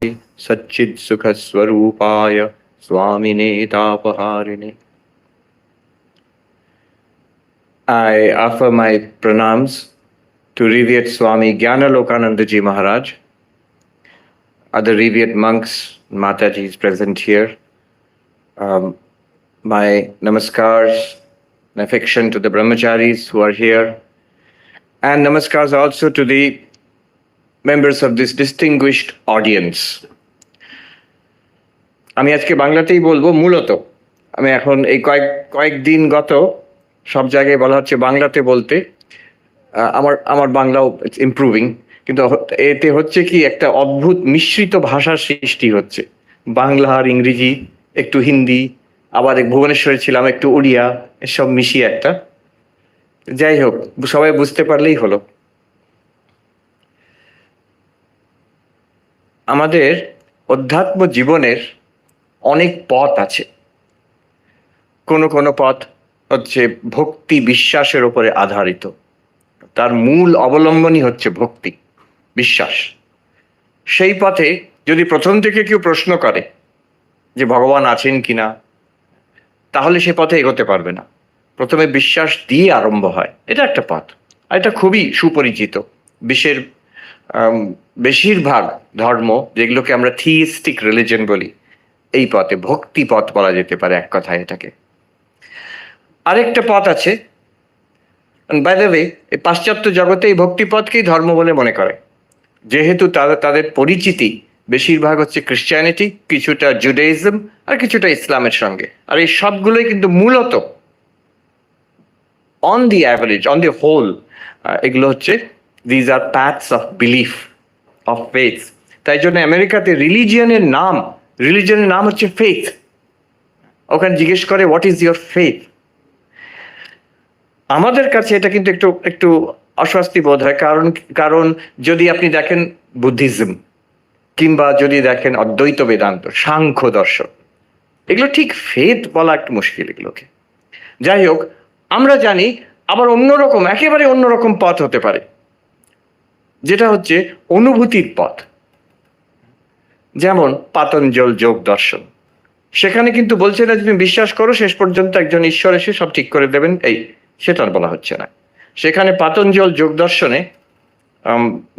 सच्चित् सुख स्वरूपाय स्वामिने तापहारिणे. I offer my pranams to Revered Swami Gyanalokananda Ji Maharaj, other revered monks, Mataji present here. My namaskars and affection to the brahmacharis who are here, and namaskars also to the members of this distinguished audience. আমি আজকে বাংলাতেই বলবো। মূলত আমি এখন এই কয়েকদিন গত সব জায়গায় বলা হচ্ছে বাংলাতে বলতে। আমার বাংলাও ইমপ্রুভিং, কিন্তু এতে হচ্ছে কি একটা অদ্ভুত মিশ্রিত ভাষার সৃষ্টি হচ্ছে। বাংলা আর ইংরেজি, একটু হিন্দি, আবার ভুবনেশ্বরে ছিলাম একটু উড়িয়া, এসব মিশিয়ে একটা। যাই হোক, সবাই বুঝতে পারলেই হলো। আমাদের অধ্যাত্ম জীবনের অনেক পথ আছে। কোনো পথ হচ্ছে ভক্তি বিশ্বাসের উপরে আধারিত, তার মূল অবলম্বনই হচ্ছে ভক্তি বিশ্বাস। সেই পথে যদি প্রথম থেকে কেউ প্রশ্ন করে যে ভগবান আছেন কিনা, তাহলে সে পথে এগোতে পারবে না। প্রথমে বিশ্বাস দিয়ে আরম্ভ হয়, এটা একটা পথ, আর এটা খুবই সুপরিচিত। বিশ্বের বেশিরভাগ ধর্ম, যেগুলোকে আমরা থিইস্টিক রিলিজন বলি, এই পথে ভক্তি পথ বলা যেতে পারে এক কথায় এটাকে। আরেকটা পথ আছে, বাই দ্য ওয়ে, এই পাশ্চাত্য জগতে এই ভক্তি পথকেই ধর্ম বলে মনে করে, যেহেতু তাদের পরিচিতি বেশিরভাগ হচ্ছে খ্রিস্টানিটি, কিছুটা জুডাইজম আর কিছুটা ইসলামের সঙ্গে। আর এই সবগুলোই কিন্তু মূলত on the average, on the whole, এগুলো হচ্ছে these are paths of belief, of faith. তাই জন্য আমেরিকাতে রিলিজিয়নের নাম হচ্ছে ফেথ। ওখানে জিজ্ঞেস করে হোয়াট ইজ ইয়োর ফেথ। আমাদের কাছে এটা কিন্তু একটু অস্বস্তি বোধ হয়, কারণ যদি আপনি দেখেন বুদ্ধিজম, কিংবা যদি দেখেন অদ্বৈত বেদান্ত, সাংখ্য দর্শন, এগুলো ঠিক ফেথ বলা একটু মুশকিল এগুলোকে। যাই হোক, আমরা জানি আবার অন্যরকম, একেবারে অন্যরকম পথ হতে পারে, যেটা হচ্ছে অনুভূতির পথ। যেমন পাতঞ্জল যোগ দর্শন, সেখানে কিন্তু বলছে না যে তুমি বিশ্বাস করো, শেষ পর্যন্ত একজন ঈশ্বর এসে সব ঠিক করে দেবেন, সেটা বলা হচ্ছে না। সেখানে পাতঞ্জল যোগ দর্শনে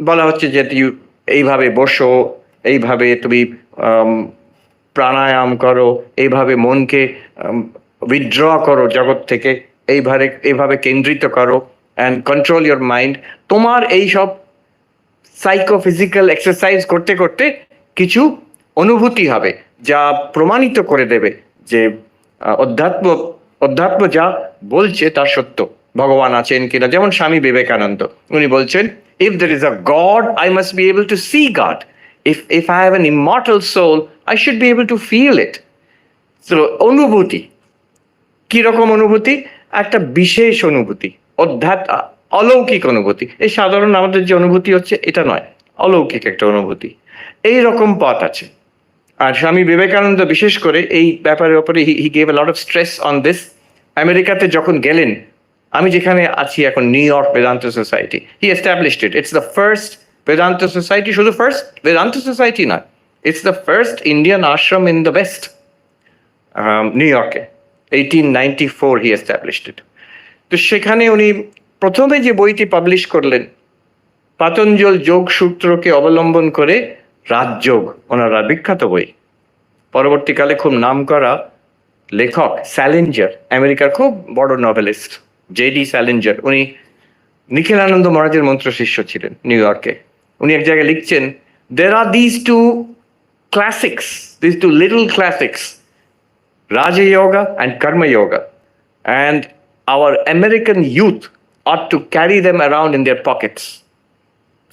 বলা হচ্ছে যে এইভাবে বসো, এইভাবে তুমি প্রাণায়াম করো, এইভাবে মনকে উইথড্র করো জগৎ থেকে, এইভাবে কেন্দ্রিত করো অ্যান্ড কন্ট্রোল ইয়োর মাইন্ড। তোমার এইসব সাইকোফিজিক্যাল এক্সারসাইজ করতে করতে কিছু অনুভূতি হবে, যা প্রমাণিত করে দেবে যে অধ্যাত্ম যা বলছে তা সত্য, ভগবান আছেন কিনা। যেমন স্বামী বিবেকানন্দ, উনি বলছেন, if there is a God, I must be able to see God. If I have an immortal soul, I should be able to feel it. So অনুভূতি, কিরকম অনুভূতি? একটা বিশেষ অনুভূতি, অলৌকিক অনুভূতি। এই সাধারণ আমাদের যে অনুভূতি হচ্ছে এটা নয়, অলৌকিক একটা অনুভূতি। এই রকম পথ আছে। আর স্বামী বিবেকানন্দ বিশেষ করে এই ব্যাপারের উপরে he gave a lot of stress on this. আমেরিকাতে যখন গেলেন, আমি যেখানে আছি এখন, new York Vedanta society, he established it. It's the first Vedanta society, শুধু ফার্স্ট বেদান্ত সোসাইটি নয়, it's the first Indian Ashram in the West, new ইয়র্কে। 1894 হি এস্টাবলিশড ইট। তো সেখানে উনি প্রথমে যে বইটি পাবলিশ করলেন, পাতঞ্জল যোগ সূত্রকে অবলম্বন করে রাজযোগ, ওনারা বিখ্যাত বই। পরবর্তীকালে খুব নামকরা লেখক স্যালিঞ্জার, আমেরিকার খুব বড় নভেলিস্ট জেডি স্যালিঞ্জার, উনি নিখিলানন্দ মহারাজের মন্ত্র শিষ্য ছিলেন নিউ ইয়র্কে। উনি এক জায়গায় লিখছেন, there are these two little classics, Raja Yoga and Karma Yoga, and our American youth ought to carry them around in their pockets.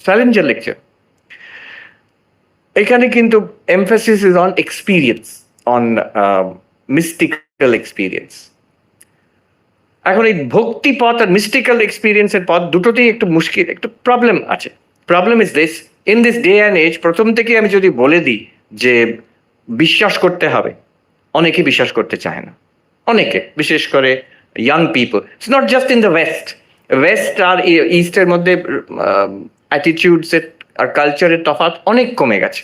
স্যালিঞ্জার লিখছেন। এখানে কিন্তু emphasis is on experience, on mystical experience. এখন এই ভক্তি পথ আর মিস্টিক্যাল এক্সপিরিয়েন্সের পথ দুটোতেই একটু মুশকিল, একটু প্রবলেম আছে। Problem is this, in this day and age, প্রথম থেকে আমি যদি বলে দিই যে বিশ্বাস করতে হবে, অনেকে বিশ্বাস করতে চায় না। অনেকে, বিশেষ করে young people. It's not just in the west আর ইস্টের মধ্যে অ্যাটিটিউডসের আর কালচারের তফাৎ অনেক কমে গেছে।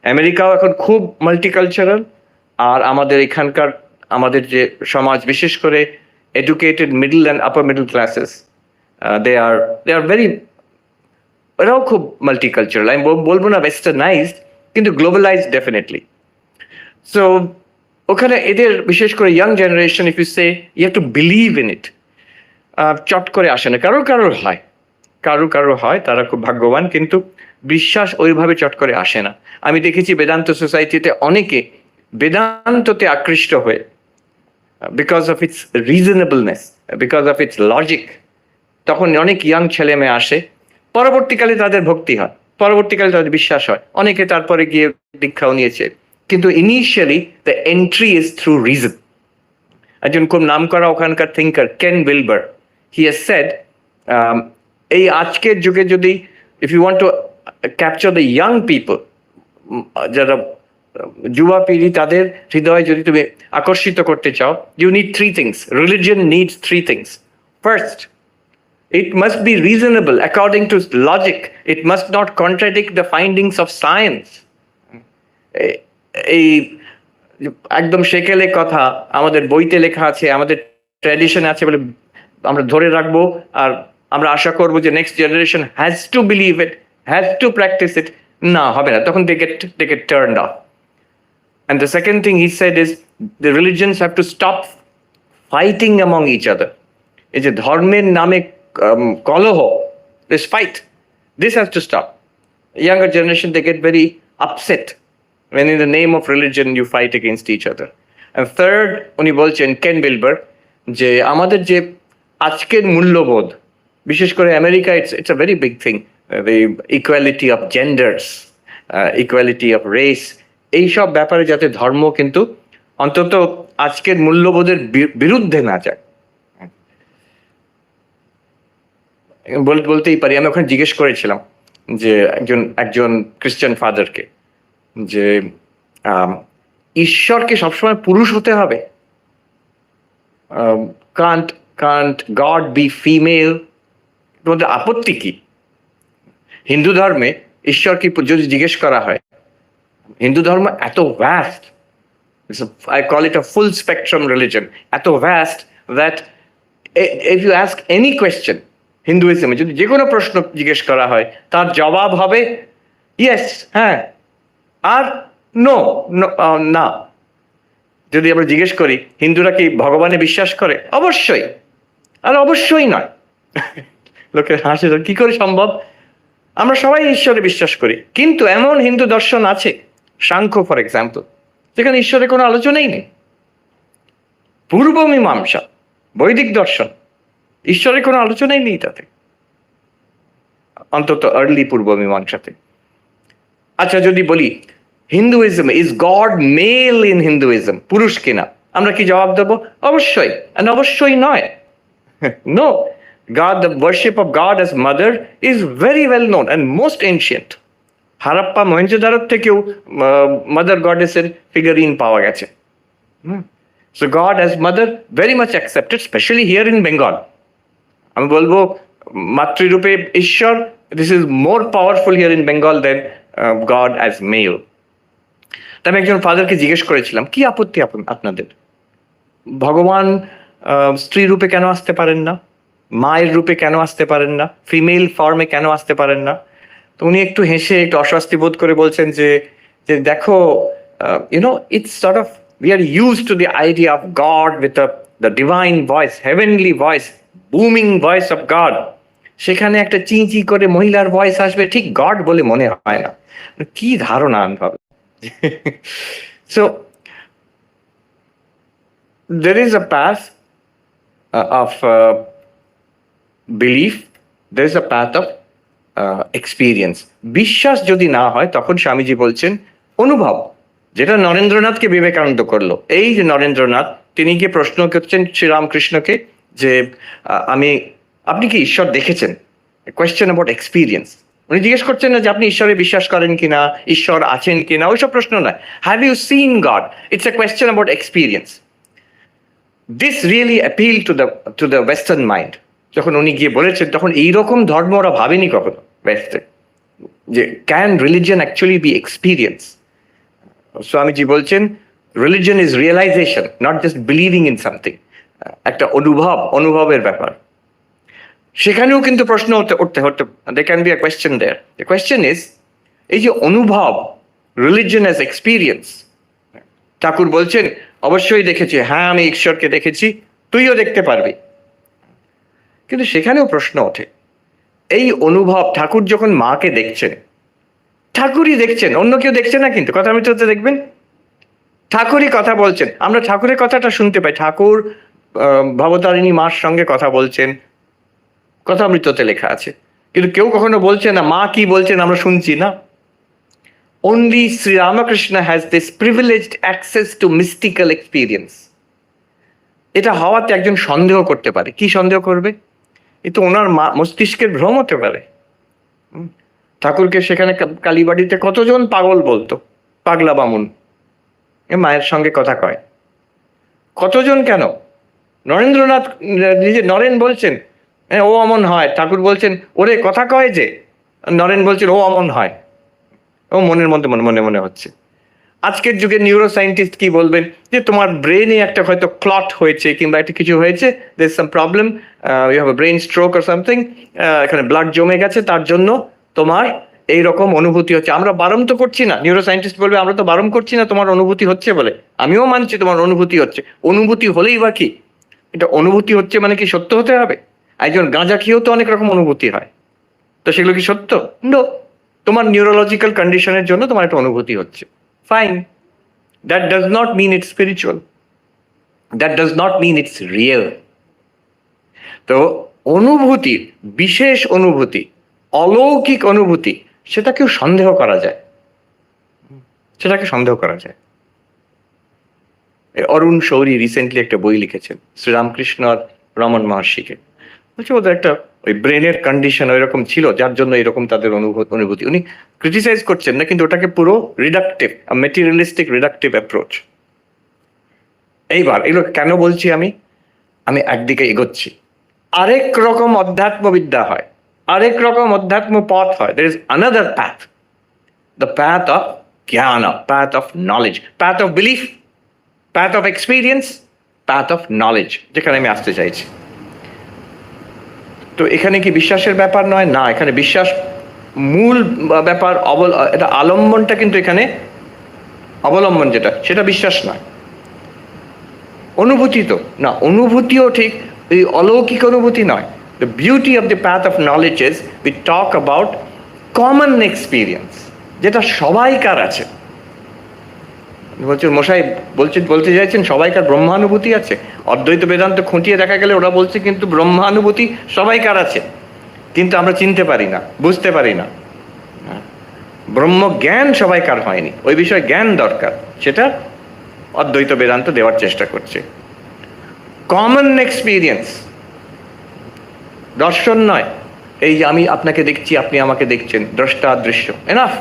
আমেরিকাও এখন খুব মাল্টিকালচারাল, আর আমাদের এখানকার আমাদের যে সমাজ, বিশেষ করে educated middle and upper middle classes, they are very, এরাও খুব মাল্টিকালচারাল। আমি বলবো না ওয়েস্টার্নাইজড, কিন্তু গ্লোবালাইজড ডেফিনেটলি। সো ওখানে এদের বিশেষ করে young generation, if you say you have to believe in it, চট করে আসে না। কারোর হয়, কারোর হয়, তারা খুব ভাগ্যবান, কিন্তু বিশ্বাস ওইভাবে চট করে আসে না। আমি দেখেছি বেদান্ত সোসাইটিতে অনেকে বেদান্ততে আকৃষ্ট হয়ে, because of its রিজনেবলনেস, because of its logic, তখন অনেক ইয়াং ছেলে মেয়ে আসে, পরবর্তীকালে তাদের ভক্তি হয়, পরবর্তীকালে তাদের বিশ্বাস হয়, অনেকে তারপরে গিয়ে দীক্ষাও নিয়েছে, কিন্তু initially the entry is through reason. একজন খুব নাম করা ওখানকার থিঙ্কার কেন উইলবার, হি হ্যাজ সেড, এই আজকের যুগে যদি if you want to capture the young people, যারা যুবা পিঢ়ি, তাদের হৃদয়ে যদি তুমি আকর্ষিত করতে চাও, you need three things. Religion needs three things. First, it must be reasonable according to logic. It must not contradict the findings of science. এই একদম সেকেলে কথা আমাদের বইতে লেখা আছে, আমাদের ট্র্যাডিশন আছে বলে আমরা ধরে রাখবো, আর আমরা আশা করবো যে next generation has to believe it, has to practice it. না, হবে না, তখন they get turned off. And the second thing he said is the religions have to stop fighting among each other. এই যে ধর্মের নামে কলহ, this fight, this has to stop. Younger generation, they get very upset when in the name of religion you fight against each other. And third, উনি বলছেন কেন Wilbur, যে আমাদের যে আজকের মূল্যবোধ, বিশেষ করে America, it's a very big thing, the equality of genders, equality of race, এইসব ব্যাপারে যাতে ধর্ম কিন্তু অন্তত আজকের মূল্যবোধের বিরুদ্ধে না যায়। বলতেই পারি, আমি ওখানে জিজ্ঞেস করেছিলাম যে একজন খ্রিস্টান ফাদারকে, যে ঈশ্বরকে সবসময় পুরুষ হতে হবে? Can't God be female? তোমাদের আপত্তি কি? হিন্দু ধর্মে ঈশ্বরকে যদি জিজ্ঞেস করা হয়, হিন্দু ধর্ম এত vast, I call it a full spectrum religion, এত vast that if you ask any question, হিন্দুইজমে যদি যে কোনো প্রশ্ন জিজ্ঞেস করা হয়, তার জবাব হবে ইয়েস, হ্যাঁ, আর নো, না। যদি আমরা জিজ্ঞেস করি হিন্দুরা কি ভগবানে বিশ্বাস করে, অবশ্যই, আর অবশ্যই নয়। লোকের হাসি, কি করে সম্ভব? আমরা সবাই ঈশ্বরে বিশ্বাস করি, কিন্তু এমন হিন্দু দর্শন আছে, সাংখ্য ফর এক্সাম্পল, যেখানে ঈশ্বরের কোনো আলোচনাই নেই। পূর্ব মীমাংসা, বৈদিক দর্শন, ঈশ্বরের কোনো আলোচনাই নেই তাতে, অন্তত আর্লি পূর্ব মীমাংসাতে। আচ্ছা, যদি বলি Hinduism, is God male in Hinduism, পুরুষ কিনা, আমরা কি জবাব দেবো? অবশ্যই, অবশ্যই নয়। No, God, the worship of God as mother is very well known and most ancient. Harappa মহেঞ্জোদারোর থেকেও মাদার গডেসের ফিগারিন পাওয়া গেছে। So God as mother very much accepted, especially here in Bengal. আমি বলবো মাতৃরূপে ঈশ্বর, this is more powerful here in Bengal than God as male. আমি একজন ফাদারকে জিজ্ঞেস করেছিলাম, কি আপত্তি আপনাদের? ভগবান স্ত্রী রূপে কেন আসতে পারেন না? মায়ের রূপে কেন আসতে পারেন না? ফিমেল ফর্মে কেন আসতে পারেন না? তো উনি একটু হেসে, একটু অস্বস্তি বোধ করে বলছেন যে দেখো, it's sort of, we are used to the idea of God with the divine voice, heavenly voice, booming voice of God. সেখানে একটা চিঁচি করে মহিলার ভয়েস আসবে, ঠিক গড বলে মনে হয় না। কি ধারণা আমি ভাবি। So there is a path of belief, there is a path of experience. বিশ্বাস যদি না হয়, তখন স্বামীজি বলছেন অনুভব, যেটা নরেন্দ্রনাথকে বিবেকানন্দ করলো। এই যে নরেন্দ্রনাথ, তিনি গিয়ে প্রশ্ন করছেন শ্রীরামকৃষ্ণকে যে আপনি কি ঈশ্বর দেখেছেন? Question about experience. উনি জিজ্ঞেস করছেন না যে আপনি ঈশ্বরে বিশ্বাস করেন কিনা, ঈশ্বর আছেন কিনা, ওইসব প্রশ্ন নয়। Have you seen God? It's a question about experience. This really appeal to the western mind. যখন উনি গিয়ে বলেছেন, তখন এইরকম ধর্ম ওরা ভাবেনি কখনো ওয়েস্টে, যে can religion actually be experience. Swamiji বলছেন religion is realization, not just believing in something. একটা অনুভবের ব্যাপার। সেখানেও কিন্তু প্রশ্ন উঠতে they can be a question there. The question is, এই যে অনুভব, রিলিজন অ্যাজ এক্সপিরিয়েন্স, ঠাকুর বলছেন অবশ্যই দেখেছি, হ্যাঁ আমি ঈশ্বরকে দেখেছি, তুইও দেখতে পারবি। কিন্তু সেখানেও প্রশ্ন ওঠে, এই অনুভব, ঠাকুর যখন মাকে দেখছেন, ঠাকুরই দেখছেন, অন্য কেউ দেখছে না, কিন্তু কথা মৃত্যুতে দেখবেন ঠাকুরই কথা বলছেন। আমরা ঠাকুরের কথাটা শুনতে পাই, ঠাকুর ভবতারিণী মার সঙ্গে কথা বলছেন, কথামৃততে লেখা আছে। কিন্তু কেউ কখনো বলছে না মা কি বলছেন আমরা শুনছি না। Only Sri Ramakrishna has this privileged access to mystical experience. এটা হওয়াতে একজন সন্দেহ করতে পারে। কি সন্দেহ করবে? এ তো ওনার মস্তিষ্কের ভ্রম হতে পারে। ঠাকুরকে সেখানে কালীবাড়িতে কতজন পাগল বলতো, পাগলা বামুন, এ মায়ের সঙ্গে কথা কয় কতজন, কেন? নরেন্দ্রনাথ নিজে, নরেন বলছেন ও অমন হয়, ঠাকুর বলছেন ওরে কথা কয় যে, নরেন বলছেন ও অমন হয়, ও মনের মধ্যে মনে মনে হচ্ছে। আজকের যুগে নিউরো সায়েন্টিস্ট কি বলবেন, যে তোমার ব্রেনে একটা হয়তো ক্লট হয়েছে কিংবা একটা কিছু হয়েছে, there is some problem, you have a brain stroke or something, এখানে ব্লাড জমে গেছে, তার জন্য তোমার এইরকম অনুভূতি হচ্ছে। আমরা বারণ তো করছি না, নিউরো সায়েন্টিস্ট বলবে আমরা তো বারণ করছি না তোমার অনুভূতি হচ্ছে বলে, আমিও মানছি তোমার অনুভূতি হচ্ছে। অনুভূতি হলেই বা কি, এটা অনুভূতি হচ্ছে মানে কি সত্য হতে হবে? একজন গাঁজা খেয়েও তো অনেক রকম অনুভূতি হয়, তো সেগুলো কি সত্য? নো। তোমার নিউরোলজিক্যাল কন্ডিশনের জন্য তোমার একটা অনুভূতি হচ্ছে, fine. That does not mean it's spiritual, that does not mean it's real. তো অনুভূতি, বিশেষ অনুভূতি, অলৌকিক অনুভূতি, সেটাকেও সন্দেহ করা যায়, সেটাকে সন্দেহ করা যায়। অরুণ শৌরী রিসেন্টলি একটা বই লিখেছেন শ্রীরামকৃষ্ণ আর রমন মহর্ষিকে, বলছে ওদের একটা ওই ব্রেনের কন্ডিশন ওইরকম ছিল যার জন্য এরকম তাদের অনুভূতি। উনি ক্রিটিসাইজ করছেন না, কিন্তু ওটাকে পুরো রিডাকটিভ, মেটেরিয়ালিস্টিক রিডাকটিভ অ্যাপ্রোচ। এইবার এগুলো কেন বলছি আমি একদিকে এগোচ্ছি, আরেক রকম অধ্যাত্মবিদ্যা হয়, আরেক রকম অধ্যাত্ম পথ হয়। There is another path, the path of jnana, path of knowledge, path of belief, path of experience, path of knowledge, যেখানে আমি আসতে চাইছি। তো এখানে কি বিশ্বাসের ব্যাপার নয়? না, এখানে বিশ্বাস মূল ব্যাপার। এটা আলম্বনটা কিন্তু এখানে, অবলম্বন যেটা, সেটা বিশ্বাস নয়, অনুভূতি তো না, অনুভূতিও ঠিক এই অলৌকিক অনুভূতি নয়। The beauty of the path of knowledge is we talk about common experience, যেটা সবাইকার আছে। বলছেন মশাই বলতে চাইছেন সবাইকার ব্রহ্মানুভূতি আছে? অদ্বৈত বেদান্ত খুঁটিয়ে দেখা গেলে ওরা বলছে কিন্তু ব্রহ্মানুভূতি সবাইকার আছে, কিন্তু আমরা চিনতে পারি না, বুঝতে পারি না। ব্রহ্ম জ্ঞান সবাইকার হয়নি, ওই বিষয়ে জ্ঞান দরকার, সেটা অদ্বৈত বেদান্ত দেওয়ার চেষ্টা করছে। কমন এক্সপিরিয়েন্স, দর্শন নয়, এই যে আমি আপনাকে দেখছি, আপনি আমাকে দেখছেন, দ্রষ্টা দৃশ্য, এনাফ।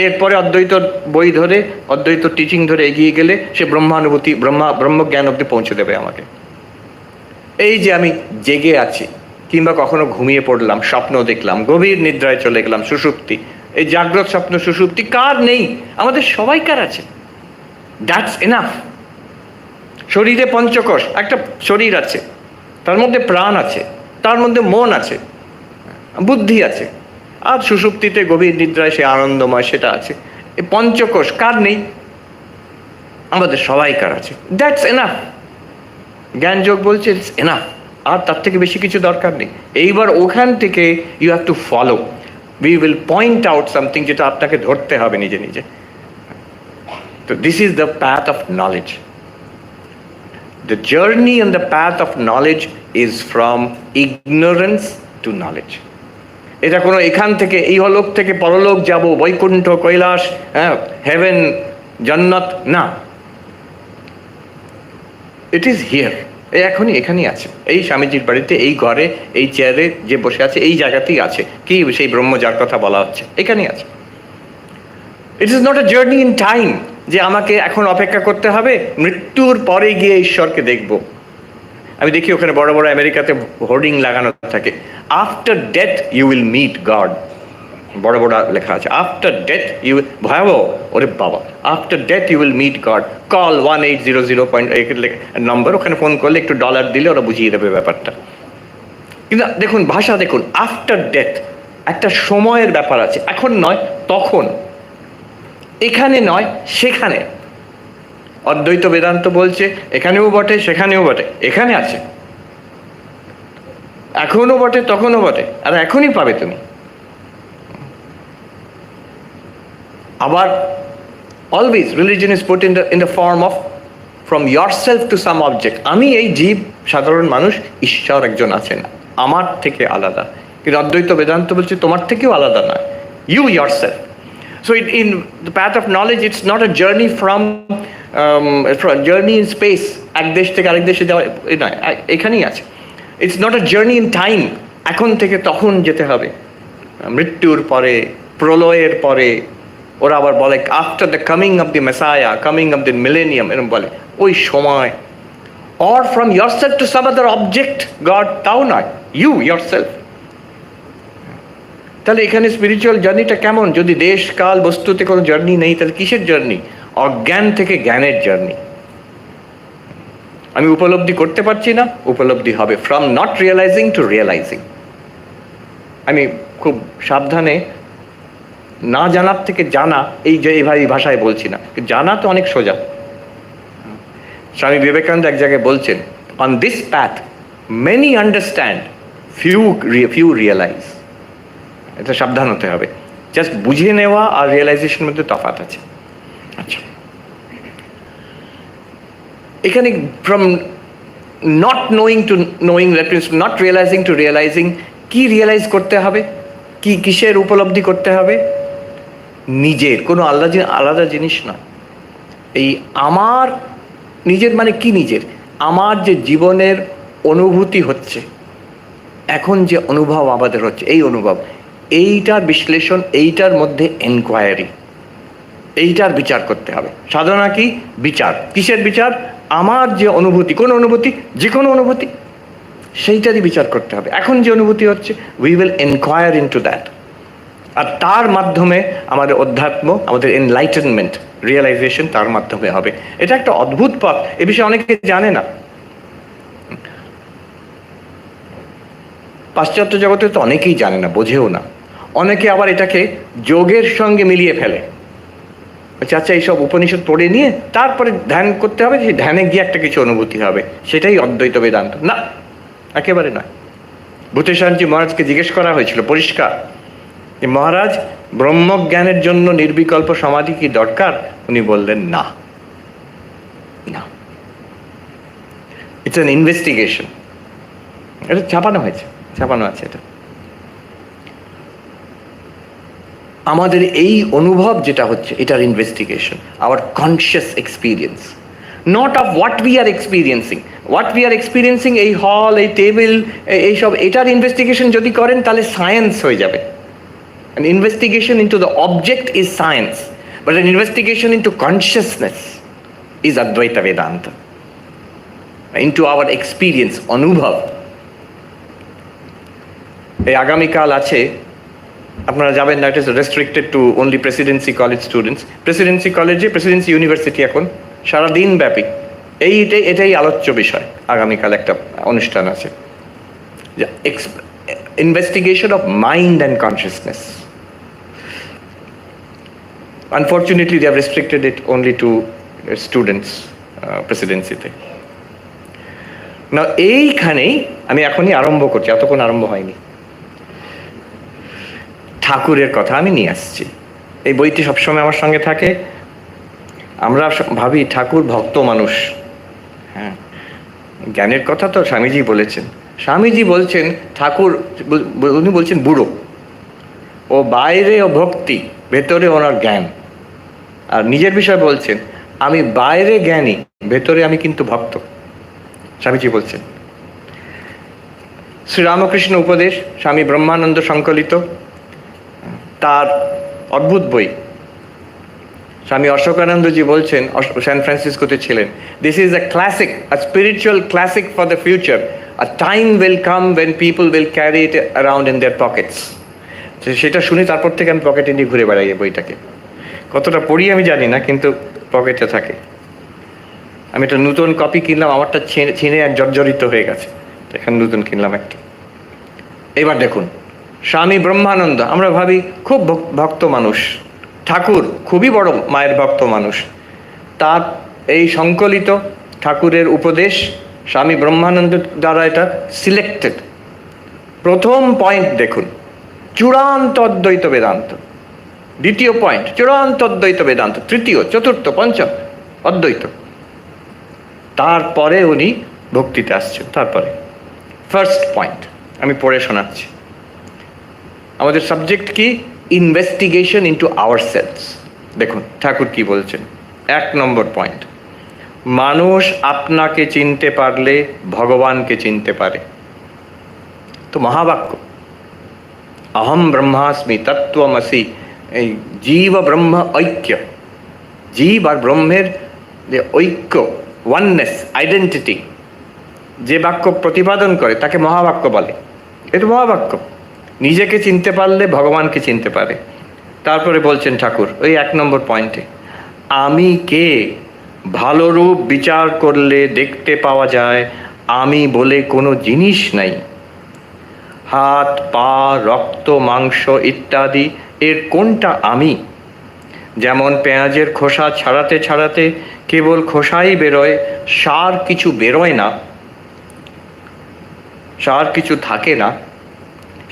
এরপরে অদ্বৈত বই ধরে, অদ্বৈত টিচিং ধরে এগিয়ে গেলে সে ব্রহ্মানুভূতি, ব্রহ্মজ্ঞান অব্দি পৌঁছে দেবে আমাকে। এই যে আমি জেগে আছি কিংবা কখনো ঘুমিয়ে পড়লাম, স্বপ্ন দেখলাম, গভীর নিদ্রায় চলে গেলাম, সুষুপ্তি, এই জাগ্রত স্বপ্ন সুষুপ্তি কার নেই? আমাদের সবাইকার আছে, দ্যাটস এনাফ। শরীরে পঞ্চকোষ, একটা শরীর আছে, তার মধ্যে প্রাণ আছে, তার মধ্যে মন আছে, বুদ্ধি আছে, আর সুষুপ্তিতে গভীর নিদ্রায় সে আনন্দময়, সেটা আছে। এই পঞ্চকোষ কার নেই? আমাদের সবাইকার আছে, দ্যাটস এনাফ। জ্ঞান যোগ বলছে ইটস এনাফ, আর তার থেকে বেশি কিছু দরকার নেই। এইবার ওখান থেকে you have to follow, we will point out something, যেটা আপনাকে ধরতে হবে নিজে নিজে। তো this is the path of knowledge. The journey and the path of knowledge is from ignorance to knowledge. এটা কোনো এখান থেকে, এই হলোক থেকে পরলোক যাব, বৈকুণ্ঠ, কৈলাস, হেভেন, জান্নাত, না। ইট ইজ হিয়ার, এখনই এখানেই আছে, এই স্বামীজির বাড়িতে, এই ঘরে, এই চেয়ারে যে বসে আছে, এই জায়গাতেই আছে। কি সেই ব্রহ্ম যার কথা বলা হচ্ছে এখানেই আছে। It is not a journey in time, যে আমাকে এখন অপেক্ষা করতে হবে, মৃত্যুর পরে গিয়ে ঈশ্বরকে দেখব। আমি দেখি ওখানে বড় বড় আমেরিকাতে হোর্ডিং লাগানো থাকে, after death you will meet God. বড় বড় লেখা আছে, আফটার ডেথ ইউ, ভয়াবহ, ওরে বাবা, after death you will meet God, call 1800 নম্বর, ওখানে ফোন করলে একটু ডলার দিলে ওরা বুঝিয়ে দেবে ব্যাপারটা। কিন্তু দেখুন ভাষা দেখুন, আফটার ডেথ একটা সময়ের ব্যাপার আছে, এখন নয় তখন, এখানে নয় সেখানে। অদ্বৈত বেদান্ত বলছে এখানেও বটে সেখানেও বটে, এখানে আছে, এখনো বটে তখনও বটে, আর এখনই পাবে তুমি। আবার always religion is put in the form of from yourself to some object. আমি এই জীব, সাধারণ মানুষ, ঈশ্বর একজন আছেন আমার থেকে আলাদা, কিন্তু অদ্বৈত বেদান্ত বলছে তোমার থেকেও আলাদা নয়, you yourself. So in the path of knowledge, it's not a journey from journey in space, এক দেশ থেকে আরেক দেশে যাওয়া নয়, এখানেই আছে। It's not a journey in time, এখন থেকে তখন যেতে হবে, মৃত্যুর পরে, প্রলয়ের পরে। ওরা আবার বলে after the coming of the Messiah, coming of the millennium, এরকম বলে, ওই সময়। Or from yourself to some other object God, তাও নয়, ইউ yourself। তাহলে এখানে স্পিরিচুয়াল জার্নিটা কেমন? যদি দেশ কাল বস্তুতে কোনো জার্নি নেই, তাহলে কিসের জার্নি? অজ্ঞান থেকে জ্ঞানের জার্নি। আমি উপলব্ধি করতে পারছি না, উপলব্ধি হবে, from not realising to realising. আমি খুব সাবধানে, না জানার থেকে জানা, এই যে এইভাবে ভাষায় বলছি না, জানা তো অনেক সোজা। স্বামী বিবেকানন্দ এক জায়গায় বলছেন, on this path many understand, few realise. এটা সাবধান হতে হবে, জাস্ট বুঝে নেওয়া আর রিয়েলাইজেশনের মধ্যে তফাৎ আছে। আচ্ছা, এখানে from not knowing to knowing, that means not realising to realising, কি রিয়েলাইজ করতে হবে, কি কিসের উপলব্ধি করতে হবে? নিজের, কোনো আলাদা জিনিস না। এই আমার নিজের মানে কি? নিজের, আমার যে জীবনের অনুভূতি হচ্ছে, এখন যে অনুভব আমাদের হচ্ছে, এই অনুভব, এইটার বিশ্লেষণ, এইটার মধ্যে এনকোয়ারি, এইটার বিচার করতে হবে। সাধনা কি? বিচার। কিসের বিচার? আমার যে অনুভূতি, কোন অনুভূতি? যে কোনো অনুভূতি, সেইটারই বিচার করতে হবে। এখন যে অনুভূতি হচ্ছে, we will enquire into that, আর তার মাধ্যমে আমাদের অধ্যাত্ম, আমাদের এনলাইটেনমেন্ট, রিয়েলাইজেশন তার মাধ্যমে হবে। এটা একটা অদ্ভুত পথ, এ বিষয়ে অনেকে জানে না। পাশ্চাত্য জগতে তো অনেকেই জানে না, বোঝেও না। অনেকে আবার এটাকে যোগের সঙ্গে মিলিয়ে ফেলে, আচ্ছা এইসব উপনিষদ পড়ে নিয়ে তারপরে ধ্যান করতে হবে, সেই ধ্যানে গিয়ে একটা কিছু অনুভূতি হবে, সেটাই অদ্বৈত বেদান্ত। না, একেবারে নয়। ভূতেশানজি মহারাজকে জিজ্ঞেস করা হয়েছিল পরিষ্কার, যে মহারাজ, ব্রহ্মজ্ঞানের জন্য নির্বিকল্প সমাধি কি দরকার? উনি বললেন না, না, ইটস অ্যান ইনভেস্টিগেশন। এটা ছাপানো হয়েছে, ছাপানো আছে এটা। আমাদের এই অনুভব যেটা হচ্ছে, এটার investigation, our conscious experience, not of what we are experiencing. What we are experiencing, এই হল, এই টেবিল, এইসব, এটার ইনভেস্টিগেশন যদি করেন তাহলে সায়েন্স হয়ে যাবে। An investigation into the object is science, but an investigation into consciousness is Advaita Vedanta, into our experience, অনুভব। এই আগামীকাল আছে, আপনারা যাবেন না, it is restricted two only Presidency college students. Presidency কলেজে, প্রেসিডেন্সি ইউনিভার্সিটি এখন সারাদিন ব্যাপী এটাই আলোচ্য বিষয়। আগামীকাল একটা অনুষ্ঠান আছে, investigation of mind and consciousness. Unfortunately, they have restricted it only to students, প্রেসিডেন্সিতে। না, এইখানেই আমি এখনই আরম্ভ করছি, এতক্ষণ আরম্ভ হয়নি। ঠাকুরের কথা আমি নিয়ে আসছি, এই বইটি সবসময় আমার সঙ্গে থাকে। আমরা ভাবি ঠাকুর ভক্ত মানুষ, হ্যাঁ, জ্ঞানের কথা তো স্বামীজি বলেছেন। স্বামীজি বলছেন ঠাকুর, উনি বলছেন বুড়ো, ও বাইরে ও ভক্তি, ভেতরে ওনার জ্ঞান। আর নিজের বিষয় বলছেন, আমি বাইরে জ্ঞানী, ভেতরে আমি কিন্তু ভক্ত, স্বামীজি বলছেন। শ্রীরামকৃষ্ণ উপদেশ, স্বামী ব্রহ্মানন্দ সংকলিত, তার অদ্ভুত বই। স্বামী অশোকানন্দজি বলছেন, স্যান ফ্রান্সিসকোতে ছিলেন, this is a classic, a spiritual classic for the future. A time will come when people will carry it around in their pockets. সেটা শুনি, তারপর থেকে আমি পকেটে নিয়ে ঘুরে বেড়াই এই বইটাকে। কতটা পড়ি আমি জানি না, কিন্তু পকেটে থাকে। আমি একটা নতুন কপি কিনলাম, আমারটা ছিঁড়ে এক জর্জরিত হয়ে গেছে, এখানে নতুন কিনলাম একটা। এবার দেখুন, স্বামী ব্রহ্মানন্দ, আমরা ভাবি খুব ভক্ত মানুষ, ঠাকুর খুবই বড় মায়ের ভক্ত মানুষ, তার এই সংকলিত ঠাকুরের উপদেশ স্বামী ব্রহ্মানন্দ দ্বারা এটা সিলেক্টেড। প্রথম পয়েন্ট দেখুন, চূড়ান্ত অদ্বৈত বেদান্ত। দ্বিতীয় পয়েন্ট, চূড়ান্ত অদ্বৈত বেদান্ত। তৃতীয়, চতুর্থ, পঞ্চম অদ্বৈত। তারপরে উনি ভক্তিতে আসছেন। তারপরে ফার্স্ট পয়েন্ট আমি পড়ে শোনাচ্ছি। আমাদের সাবজেক্ট কি? Investigation into ourselves. দেখুন ঠাকুর কি বলছেন। 1 নম্বর পয়েন্ট, মানুষ আপনাকে চিনতে পারলে ভগবানকে চিনতে পারে। তো মহাবাক্য, অহম ব্রহ্মাস্মি তত্ত্বমসি, এই জীব ব্রহ্ম ঐক্য, জীব আর ব্রহ্মের যে ঐক্য, ওয়াননেস, আইডেন্টিটি, যে বাক্য প্রতিপাদন করে তাকে মহাবাক্য বলে। এটা মহাবাক্য। নিজেকে চিনতে পারলে ভগবানকে চিনতে পারে। তারপরে বলছেন ঠাকুর ওই 1 নম্বর পয়েন্টে, আমি কে ভালো রূপ বিচার করলে দেখতে পাওয়া যায় আমি বলে কোনো জিনিস নাই। হাত, পা, রক্ত, মাংস ইত্যাদি এর কোনটা আমি? যেমন পেঁয়াজের খোসা ছাড়াতে ছাড়াতে কেবল খোসাই বেরোয়, সার কিছু বেরোয় না, সার কিছু থাকে না,